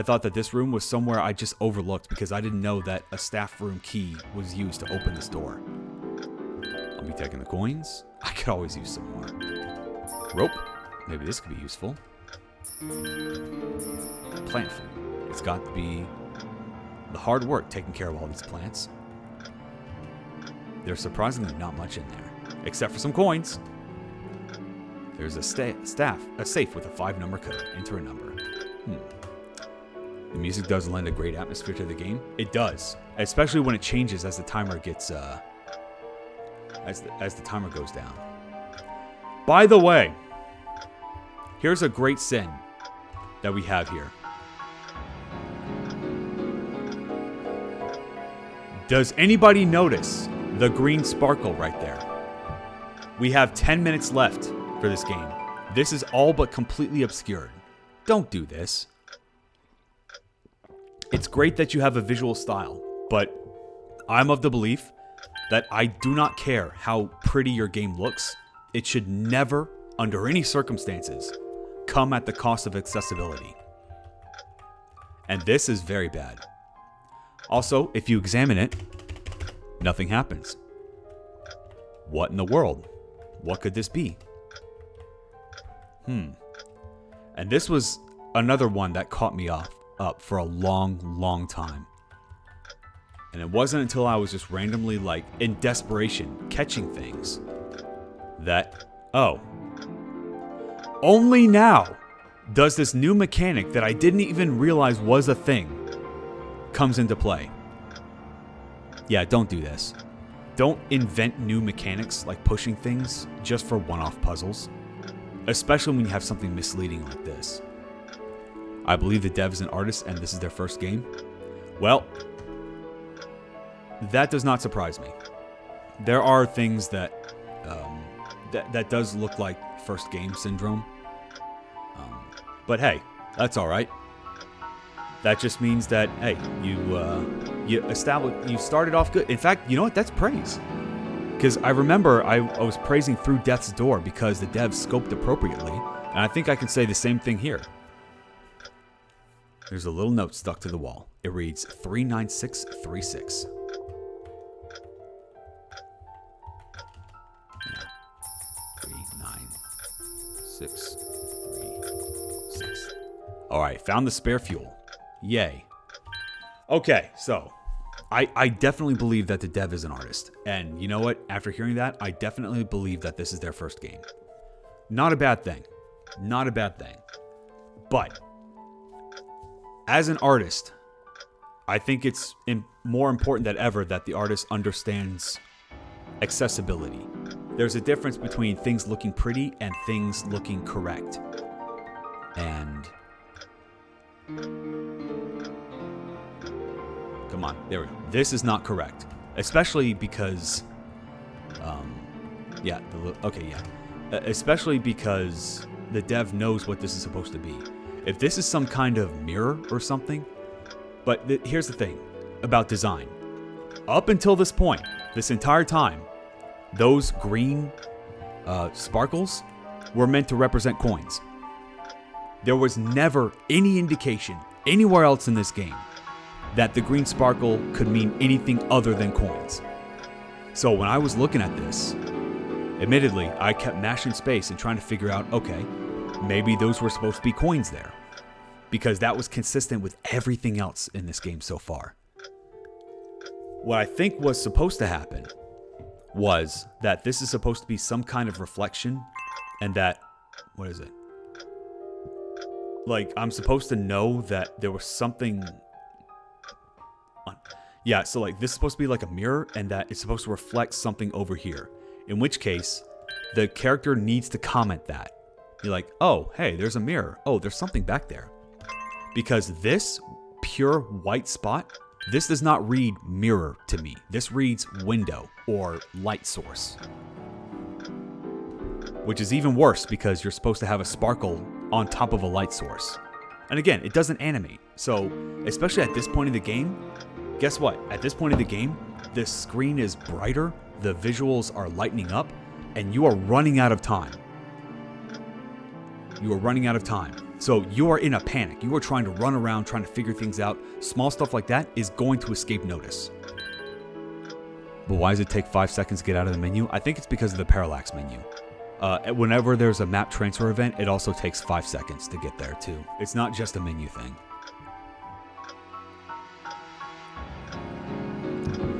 thought that this room was somewhere I just overlooked because I didn't know that a staff room key was used to open this door. I'll be taking the coins. I could always use some more. Rope. Maybe this could be useful. Plant food. It's got to be the hard work taking care of all these plants. There's surprisingly not much in there, except for some coins. There's a safe with a 5-number code. Enter a number. The music does lend a great atmosphere to the game. It does, especially when it changes as the timer gets as the timer goes down. By the way, here's a great sin that we have here. Does anybody notice the green sparkle right there? We have 10 minutes left for this game. This is all but completely obscured. Don't do this. It's great that you have a visual style, but I'm of the belief that I do not care how pretty your game looks. It should never, under any circumstances, come at the cost of accessibility. And this is very bad. Also, if you examine it, nothing happens. What in the world? What could this be? And this was another one that caught me up for a long time. And it wasn't until I was just randomly, like, in desperation, catching things that, oh, only now does this new mechanic that I didn't even realize was a thing comes into play. Yeah, don't do this. Don't invent new mechanics like pushing things just for one-off puzzles, especially when you have something misleading like this. I believe the dev is an artist and this is their first game. Well, that does not surprise me. There are things that that does look like first game syndrome. But hey, that's all right. That just means that, hey, you started off good. In fact, you know what? That's praise. Because I remember I was praising Through Death's Door because the devs scoped appropriately, and I think I can say the same thing here. There's a little note stuck to the wall. It reads 39636. Yeah. 39636. Alright, found the spare fuel. Yay. Okay, so I definitely believe that the dev is an artist. And you know what? After hearing that, I definitely believe that this is their first game. Not a bad thing. Not a bad thing. But as an artist, I think it's more important than ever that the artist understands accessibility. There's a difference between things looking pretty and things looking correct. And come on, there we go. This is not correct, especially because, especially because the dev knows what this is supposed to be. If this is some kind of mirror or something, but here's the thing about design. Up until this point, this entire time, those green sparkles were meant to represent coins. There was never any indication anywhere else in this game that the green sparkle could mean anything other than coins. So when I was looking at this, admittedly, I kept mashing space and trying to figure out, okay, maybe those were supposed to be coins there. Because that was consistent with everything else in this game so far. What I think was supposed to happen was that this is supposed to be some kind of reflection, and that, what is it? Like, I'm supposed to know that there was something. Yeah, so like this is supposed to be like a mirror, and that it's supposed to reflect something over here. In which case, the character needs to comment that. You're like, oh, hey, there's a mirror. Oh, there's something back there. Because this pure white spot, this does not read mirror to me. This reads window or light source. Which is even worse because you're supposed to have a sparkle on top of a light source. And again, it doesn't animate. So, especially at this point in the game, guess what? At this point in the game, the screen is brighter, the visuals are lightening up, and you are running out of time. You are running out of time. So you are in a panic. You are trying to run around, trying to figure things out. Small stuff like that is going to escape notice. But why does it take 5 seconds to get out of the menu? I think it's because of the parallax menu. Whenever there's a map transfer event, it also takes 5 seconds to get there too. It's not just a menu thing.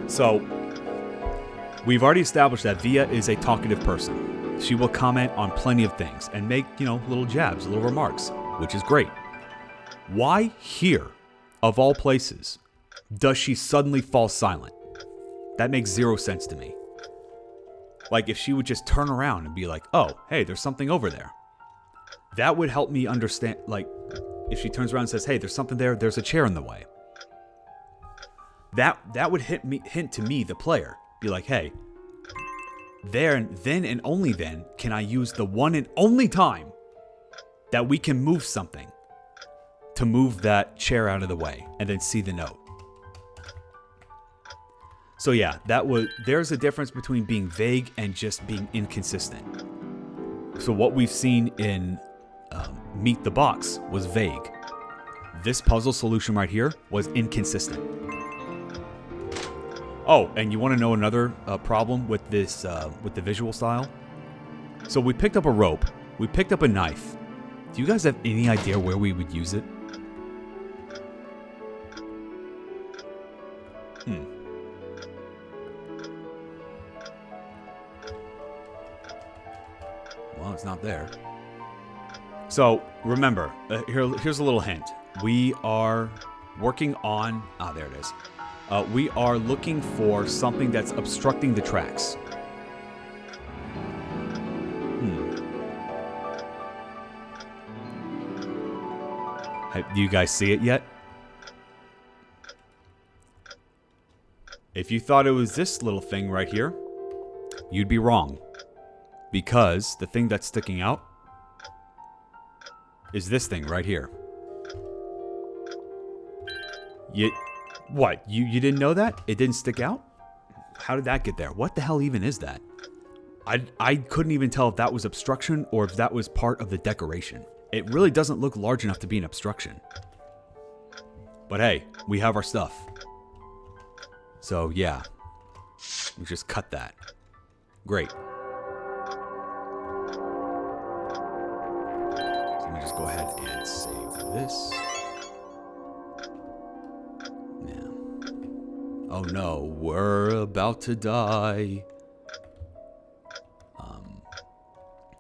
So, we've already established that Via is a talkative person. She will comment on plenty of things and make, little jabs, little remarks, which is great. Why here, of all places, does she suddenly fall silent? That makes zero sense to me. Like, if she would just turn around and be like, oh, hey, there's something over there. That would help me understand, like, if she turns around and says, hey, there's something there, there's a chair in the way. That would hint to me, the player, be like, hey, then and only then can I use the one and only time that we can move something to move that chair out of the way and then see the note. So yeah, there's a difference between being vague and just being inconsistent. So what we've seen in Meet the Box was vague. This puzzle solution right here was inconsistent. Oh, and you want to know another problem with this, with the visual style? So we picked up a rope, we picked up a knife. Do you guys have any idea where we would use it? Well, it's not there. So remember, here's a little hint. We are working on, there it is. We are looking for something that's obstructing the tracks. Do you guys see it yet? If you thought it was this little thing right here, you'd be wrong. Because the thing that's sticking out is this thing right here. What? You didn't know that? It didn't stick out? How did that get there? What the hell even is that? I couldn't even tell if that was obstruction or if that was part of the decoration. It really doesn't look large enough to be an obstruction. But hey, we have our stuff. So yeah, we just cut that. Great. So let me just go ahead and save this. Yeah. Oh no, we're about to die.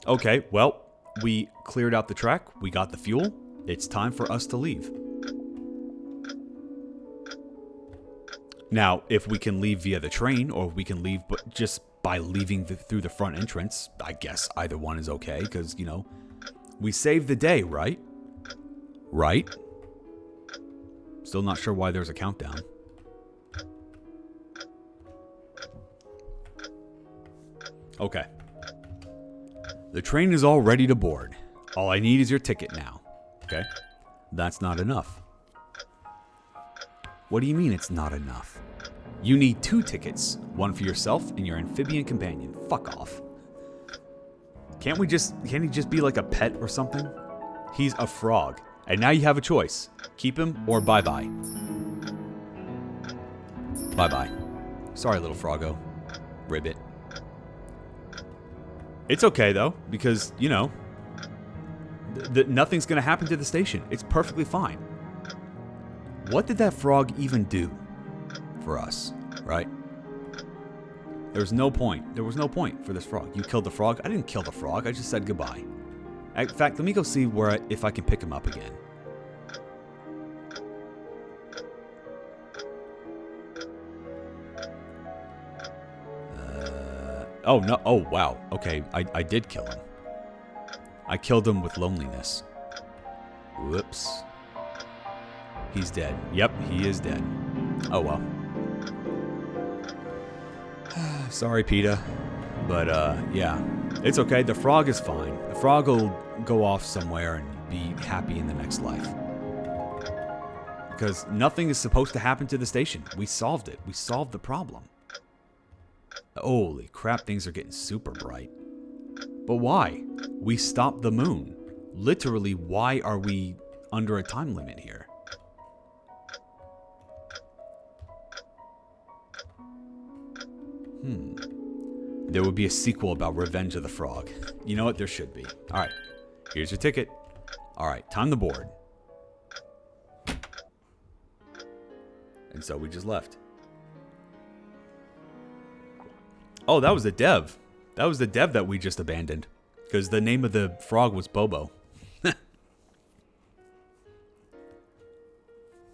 Okay, well, we cleared out the track. We got the fuel. It's time for us to leave. Now, if we can leave via the train, or if we can leave but just by leaving through the front entrance, I guess either one is okay, because, you know, we saved the day, right? Right? Still not sure why there's a countdown. Okay. The train is all ready to board. All I need is your ticket now. Okay? That's not enough. What do you mean it's not enough? You need 2 tickets. One for yourself and your amphibian companion. Fuck off. Can't he just be like a pet or something? He's a frog. And now you have a choice. Keep him or bye-bye. Bye-bye. Sorry, little froggo. Ribbit. It's okay, though, because, you know, nothing's going to happen to the station. It's perfectly fine. What did that frog even do for us, right? There was no point. There was no point for this frog. You killed the frog? I didn't kill the frog. I just said goodbye. In fact, let me go see if I can pick him up again. Oh, no. Oh, wow. Okay, I did kill him. I killed him with loneliness. Whoops. He's dead. Yep, he is dead. Oh, well. Sorry, PETA. But, yeah. It's okay. The frog is fine. The frog will go off somewhere and be happy in the next life. Because nothing is supposed to happen to the station. We solved it. We solved the problem. Holy crap, things are getting super bright. But why? We stopped the moon. Literally, why are we under a time limit here? There would be a sequel about Revenge of the Frog. You know what? There should be. Alright, here's your ticket. Alright, time to board. And so we just left. Oh, that was the dev. That was the dev that we just abandoned. Because the name of the frog was Bobo.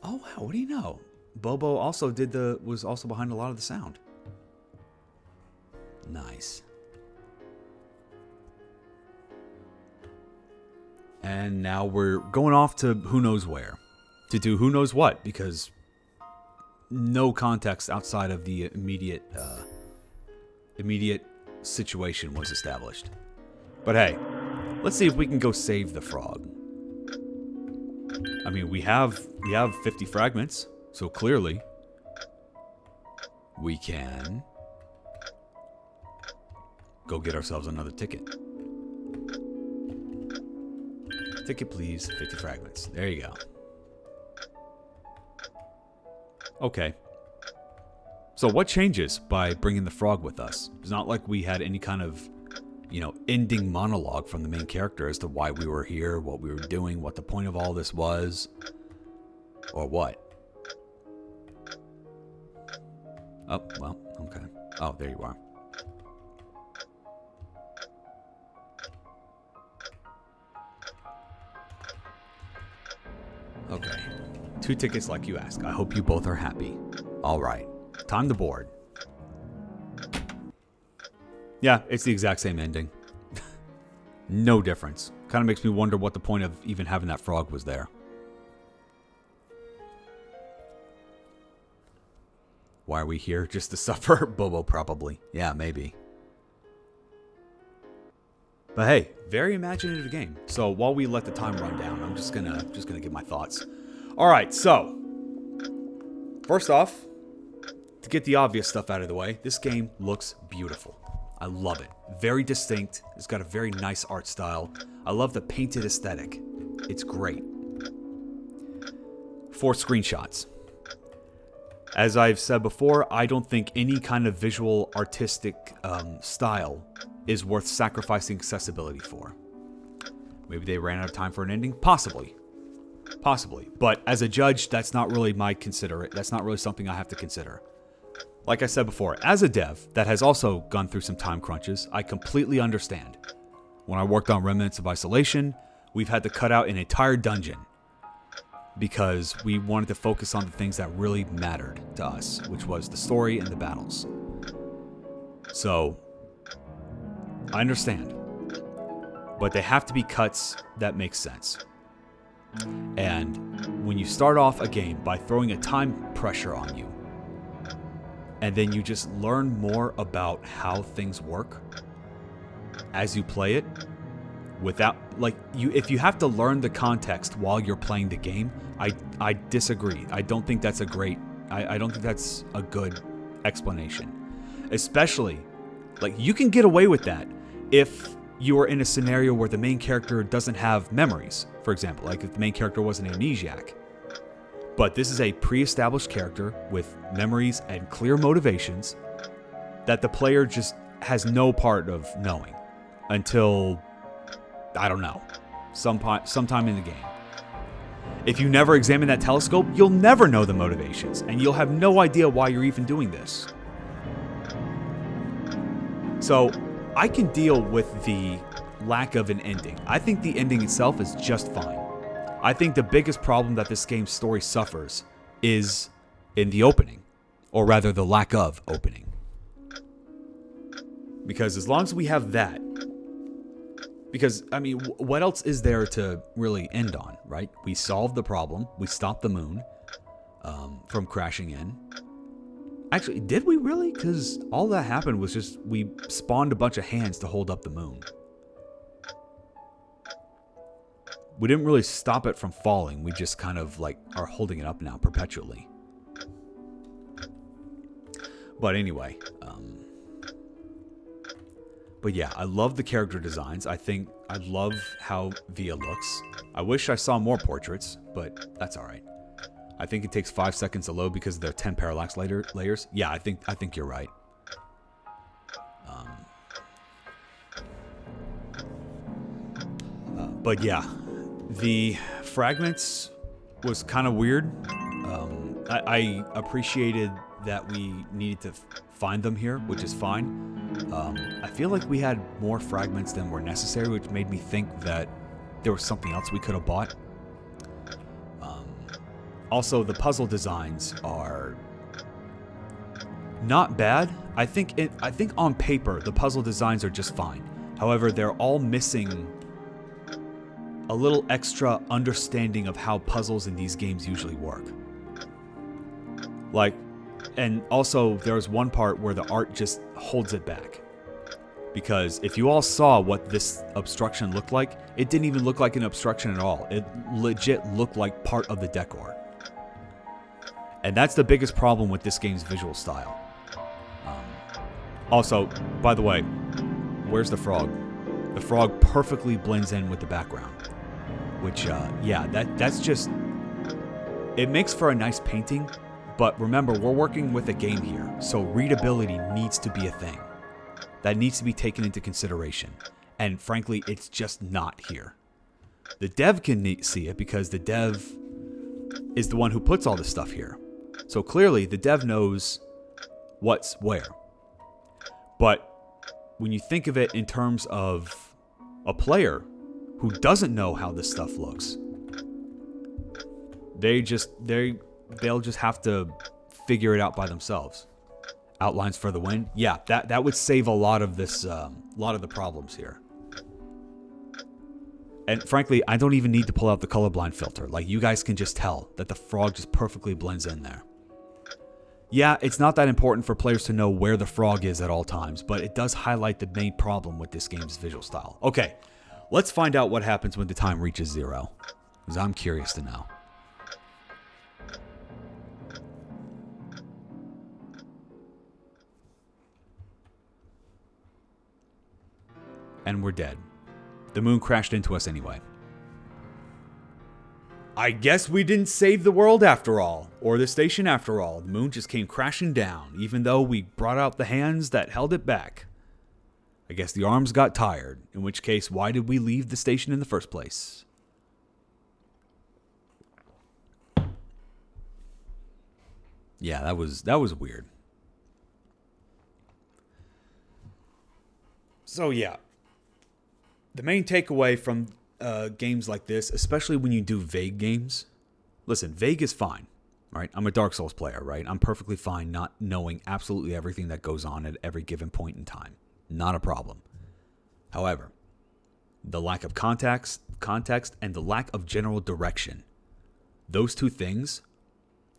Oh, wow. What do you know? Bobo also was also behind a lot of the sound. Nice. And now we're going off to who knows where. To do who knows what. Because no context outside of the immediate situation was established. But hey, let's see if we can go save the frog. I mean, we have 50 fragments, so clearly we can go get ourselves another ticket. Ticket, please. 50 fragments. There you go. Okay. So what changes by bringing the frog with us? It's not like we had any kind of, you know, ending monologue from the main character as to why we were here, what we were doing, what the point of all this was, or what. Oh, well, okay. Oh, there you are. Okay. 2 tickets like you asked. I hope you both are happy. All right. Time to board. Yeah, it's the exact same ending. No difference. Kind of makes me wonder what the point of even having that frog was there. Why are we here? Just to suffer? Bobo, probably. Yeah, maybe. But hey, very imaginative game. So while we let the time run down, I'm just gonna give my thoughts. All right, so first off, to get the obvious stuff out of the way. This game looks beautiful. I love it. Very distinct. It's got a very nice art style. I love the painted aesthetic. It's great. 4 screenshots. As I've said before, I don't think any kind of visual artistic style is worth sacrificing accessibility for. Maybe they ran out of time for an ending? Possibly. Possibly. But as a judge, that's not really that's not really something I have to consider. Like I said before, as a dev that has also gone through some time crunches, I completely understand. When I worked on Remnants of Isolation, we've had to cut out an entire dungeon because we wanted to focus on the things that really mattered to us, which was the story and the battles. So, I understand. But they have to be cuts that make sense. And when you start off a game by throwing a time pressure on you, and then you just learn more about how things work as you play it, without, like, if you have to learn the context while you're playing the game, I disagree. I don't think that's I don't think that's a good explanation. Especially, like, you can get away with that if you are in a scenario where the main character doesn't have memories, for example, like if the main character was an amnesiac. But this is a pre-established character with memories and clear motivations that the player just has no part of knowing until, I don't know, sometime in the game. If you never examine that telescope, you'll never know the motivations, and you'll have no idea why you're even doing this. So, I can deal with the lack of an ending. I think the ending itself is just fine. I think the biggest problem that this game's story suffers is in the opening, or rather the lack of opening. Because as long as we have that, because, I mean, what else is there to really end on, right? We solved the problem. We stopped the moon from crashing in. Actually, did we really? Because all that happened was just we spawned a bunch of hands to hold up the moon. We didn't really stop it from falling. We just kind of like are holding it up now perpetually. But anyway, but yeah, I love the character designs. I love how Via looks. I wish I saw more portraits, but that's all right. I think it takes 5 seconds to load because there are 10 parallax layers. Yeah, I think you're right. But yeah, the fragments was kind of weird. I appreciated that we needed to find them here, which is fine. I feel like we had more fragments than were necessary, which made me think that there was something else we could have bought. Also, the puzzle designs are not bad. I think on paper the puzzle designs are just fine. However, they're all missing a little extra understanding of how puzzles in these games usually work. Like, and also there's one part where the art just holds it back. Because if you all saw what this obstruction looked like, it didn't even look like an obstruction at all. It legit looked like part of the decor. And that's the biggest problem with this game's visual style. Also, by the way, where's the frog? The frog perfectly blends in with the background. Which, yeah, that's just... It makes for a nice painting, but remember, we're working with a game here, so readability needs to be a thing. That needs to be taken into consideration. And frankly, it's just not here. The dev can see it because the dev is the one who puts all this stuff here. So clearly, the dev knows what's where. But when you think of it in terms of a player who doesn't know how this stuff looks, they'll just have to figure it out by themselves. Outlines for the win. Yeah, that would save a lot of this, lot of the problems here. And frankly, I don't even need to pull out the colorblind filter. Like, you guys can just tell that the frog just perfectly blends in there. Yeah, it's not that important for players to know where the frog is at all times, but it does highlight the main problem with this game's visual style. Okay, let's find out what happens when the time reaches 0, because I'm curious to know. and we're dead. The moon crashed into us anyway. I guess we didn't save the world after all, or the station after all. The moon just came crashing down, even though we brought out the hands that held it back. I guess the arms got tired, in which case, why did we leave the station in the first place? Yeah, that was weird. So yeah, the main takeaway from games like this, especially when you do vague games, listen, vague is fine, right? I'm a Dark Souls player, right? I'm perfectly fine not knowing absolutely everything that goes on at every given point in time. Not a problem. However, the lack of context, and the lack of general direction, those two things,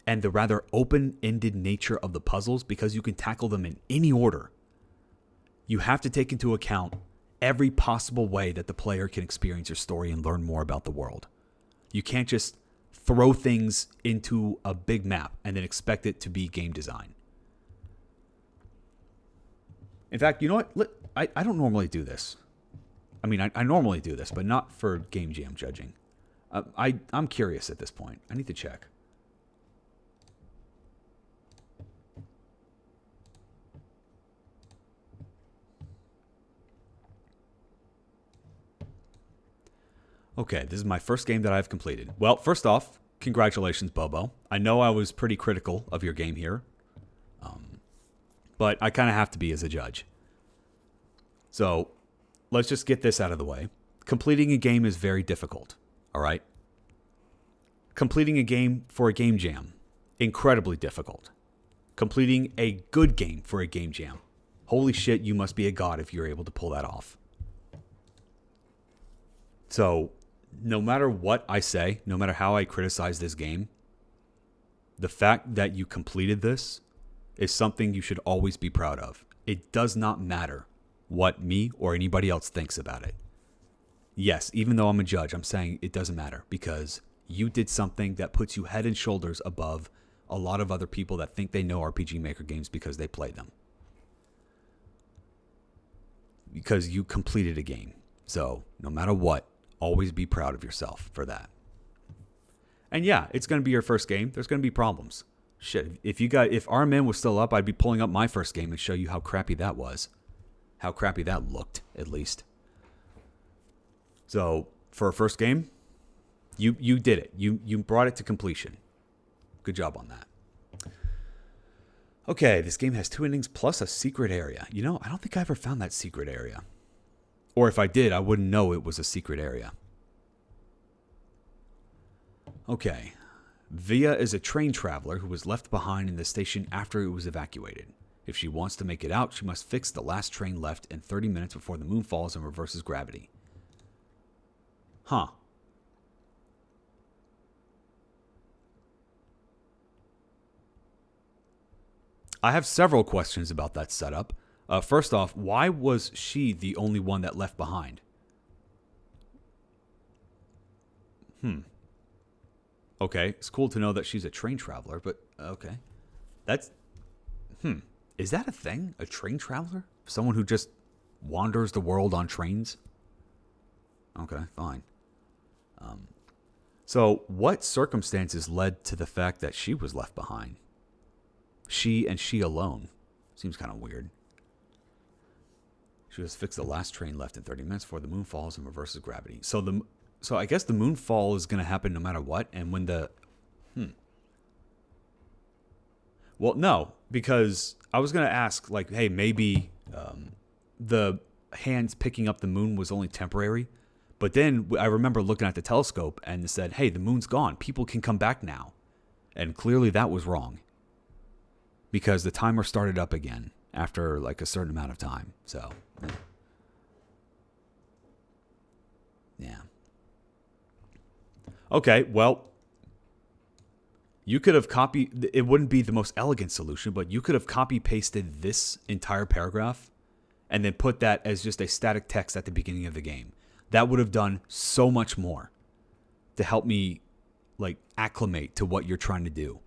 and the rather open-ended nature of the puzzles, because you can tackle them in any order, you have to take into account every possible way that the player can experience your story and learn more about the world. You can't just throw things into a big map and then expect it to be game design. In fact, you know what? I don't normally do this. I mean, I normally do this, but not for Game Jam judging. I'm curious at this point. I need to check. Okay, this is my first game that I've completed. Well, first off, congratulations, Bobo. I know I was pretty critical of your game here, but I kind of have to be as a judge. So, let's just get this out of the way. Completing a game is very difficult, all right? Completing a game for a game jam, incredibly difficult. Completing a good game for a game jam, holy shit, you must be a god if you're able to pull that off. So, no matter what I say, no matter how I criticize this game, the fact that you completed this is something you should always be proud of. It does not matter what me or anybody else thinks about it. Yes, even though I'm a judge, I'm saying it doesn't matter because you did something that puts you head and shoulders above a lot of other people that think they know RPG Maker games because they play them. Because you completed a game. So, no matter what, always be proud of yourself for that. And yeah, it's going to be your first game. There's going to be problems. Shit, if RMN was still up, I'd be pulling up my first game and show you how crappy that was. How crappy that looked, at least. So, for a first game, you did it. You brought it to completion. Good job on that. Okay, this game has 2 endings plus a secret area. You know, I don't think I ever found that secret area. Or if I did, I wouldn't know it was a secret area. Okay. Via is a train traveler who was left behind in the station after it was evacuated. If she wants to make it out, she must fix the last train left in 30 minutes before the moon falls and reverses gravity. Huh. I have several questions about that setup. First off, why was she the only one that left behind? Okay, it's cool to know that she's a train traveler, but okay. That's... Is that a thing? A train traveler? Someone who just wanders the world on trains? Okay, fine. So, what circumstances led to the fact that she was left behind? She and she alone. Seems kind of weird. She must fix the last train left in 30 minutes before the moon falls and reverses gravity. So I guess the moon fall is going to happen no matter what. And when the... Well, no. Because I was going to ask, like, hey, maybe the hands picking up the moon was only temporary. But then I remember looking at the telescope and it said, hey, the moon's gone. People can come back now. And clearly that was wrong. Because the timer started up again after, like, a certain amount of time. So... yeah. Okay, well, you could have copied... It wouldn't be the most elegant solution, but you could have copy-pasted this entire paragraph and then put that as just a static text at the beginning of the game. That would have done so much more to help me, like, acclimate to what you're trying to do.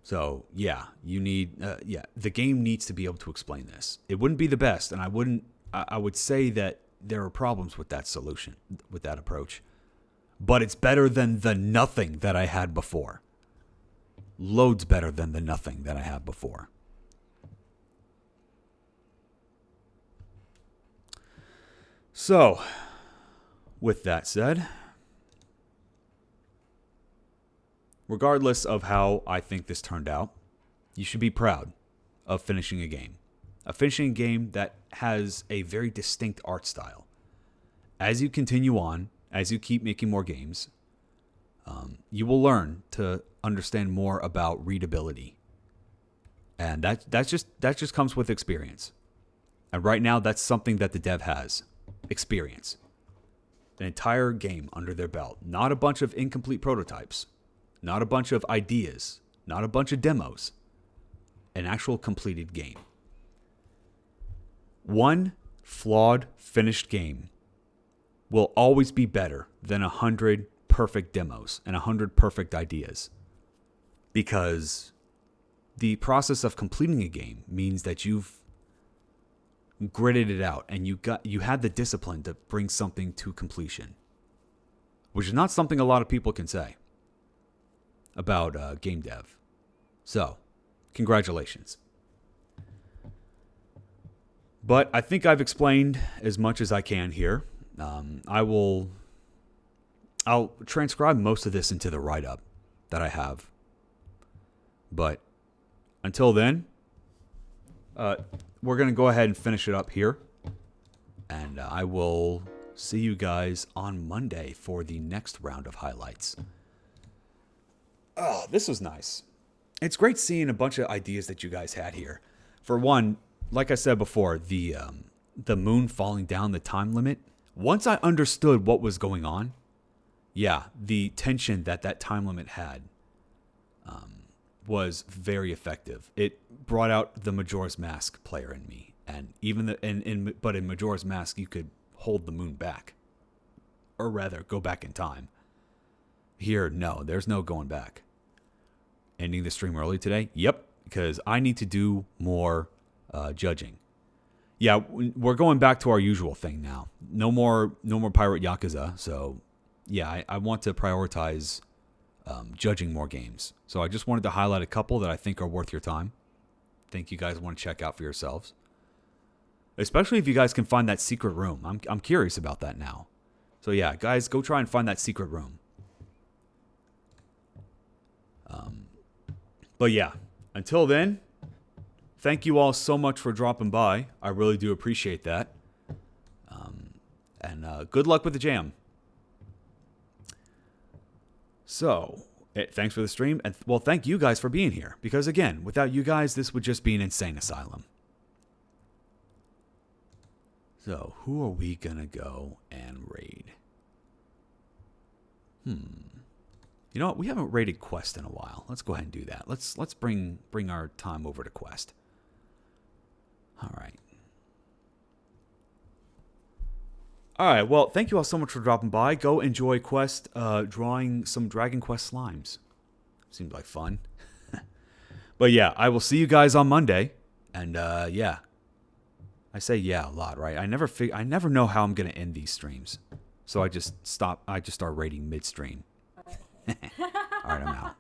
So yeah, you need the game needs to be able to explain this. It wouldn't be the best, and I would say that there are problems with that solution, with that approach. But it's better than the nothing that I had before. Loads better than the nothing that I had before. So, with that said, regardless of how I think this turned out, you should be proud of finishing a game. Finishing a game that has a very distinct art style. As you continue on, as you keep making more games, you will learn to understand more about readability. And that just comes with experience. And right now, that's something that the dev has. Experience. An entire game under their belt. Not a bunch of incomplete prototypes. Not a bunch of ideas. Not a bunch of demos. An actual completed game. One flawed, finished game will always be better than 100 perfect demos and 100 perfect ideas. Because the process of completing a game means that you've gritted it out and you had the discipline to bring something to completion, which is not something a lot of people can say about game dev. So, congratulations. But I think I've explained as much as I can here. I'll transcribe most of this into the write-up that I have. But until then, we're going to go ahead and finish it up here. And I will see you guys on Monday for the next round of highlights. Oh, this was nice. It's great seeing a bunch of ideas that you guys had here. For one, like I said before, the moon falling down the time limit. Once I understood what was going on, yeah, the tension that time limit had was very effective. It brought out the Majora's Mask player in me, and even but in Majora's Mask you could hold the moon back, or rather go back in time. Here, no, there's no going back. Ending the stream early today? Yep, because I need to do more judging. Yeah, we're going back to our usual thing now. No more Pirate Yakuza. So, yeah, I want to prioritize judging more games. So I just wanted to highlight a couple that I think are worth your time. Think you guys want to check out for yourselves. Especially if you guys can find that secret room. I'm curious about that now. So yeah, guys, go try and find that secret room. But yeah, until then, thank you all so much for dropping by. I really do appreciate that. And good luck with the jam. So, thanks for the stream. And well, thank you guys for being here. Because again, without you guys, this would just be an insane asylum. So, who are we going to go and raid? You know what? We haven't raided Quest in a while. Let's go ahead and do that. Let's bring our time over to Quest. All right. All right. Well, thank you all so much for dropping by. Go enjoy Quest drawing some Dragon Quest slimes. Seems like fun. But yeah, I will see you guys on Monday. And yeah. I say yeah a lot, right? I never know how I'm going to end these streams. So I just start raiding midstream. All right, I'm out.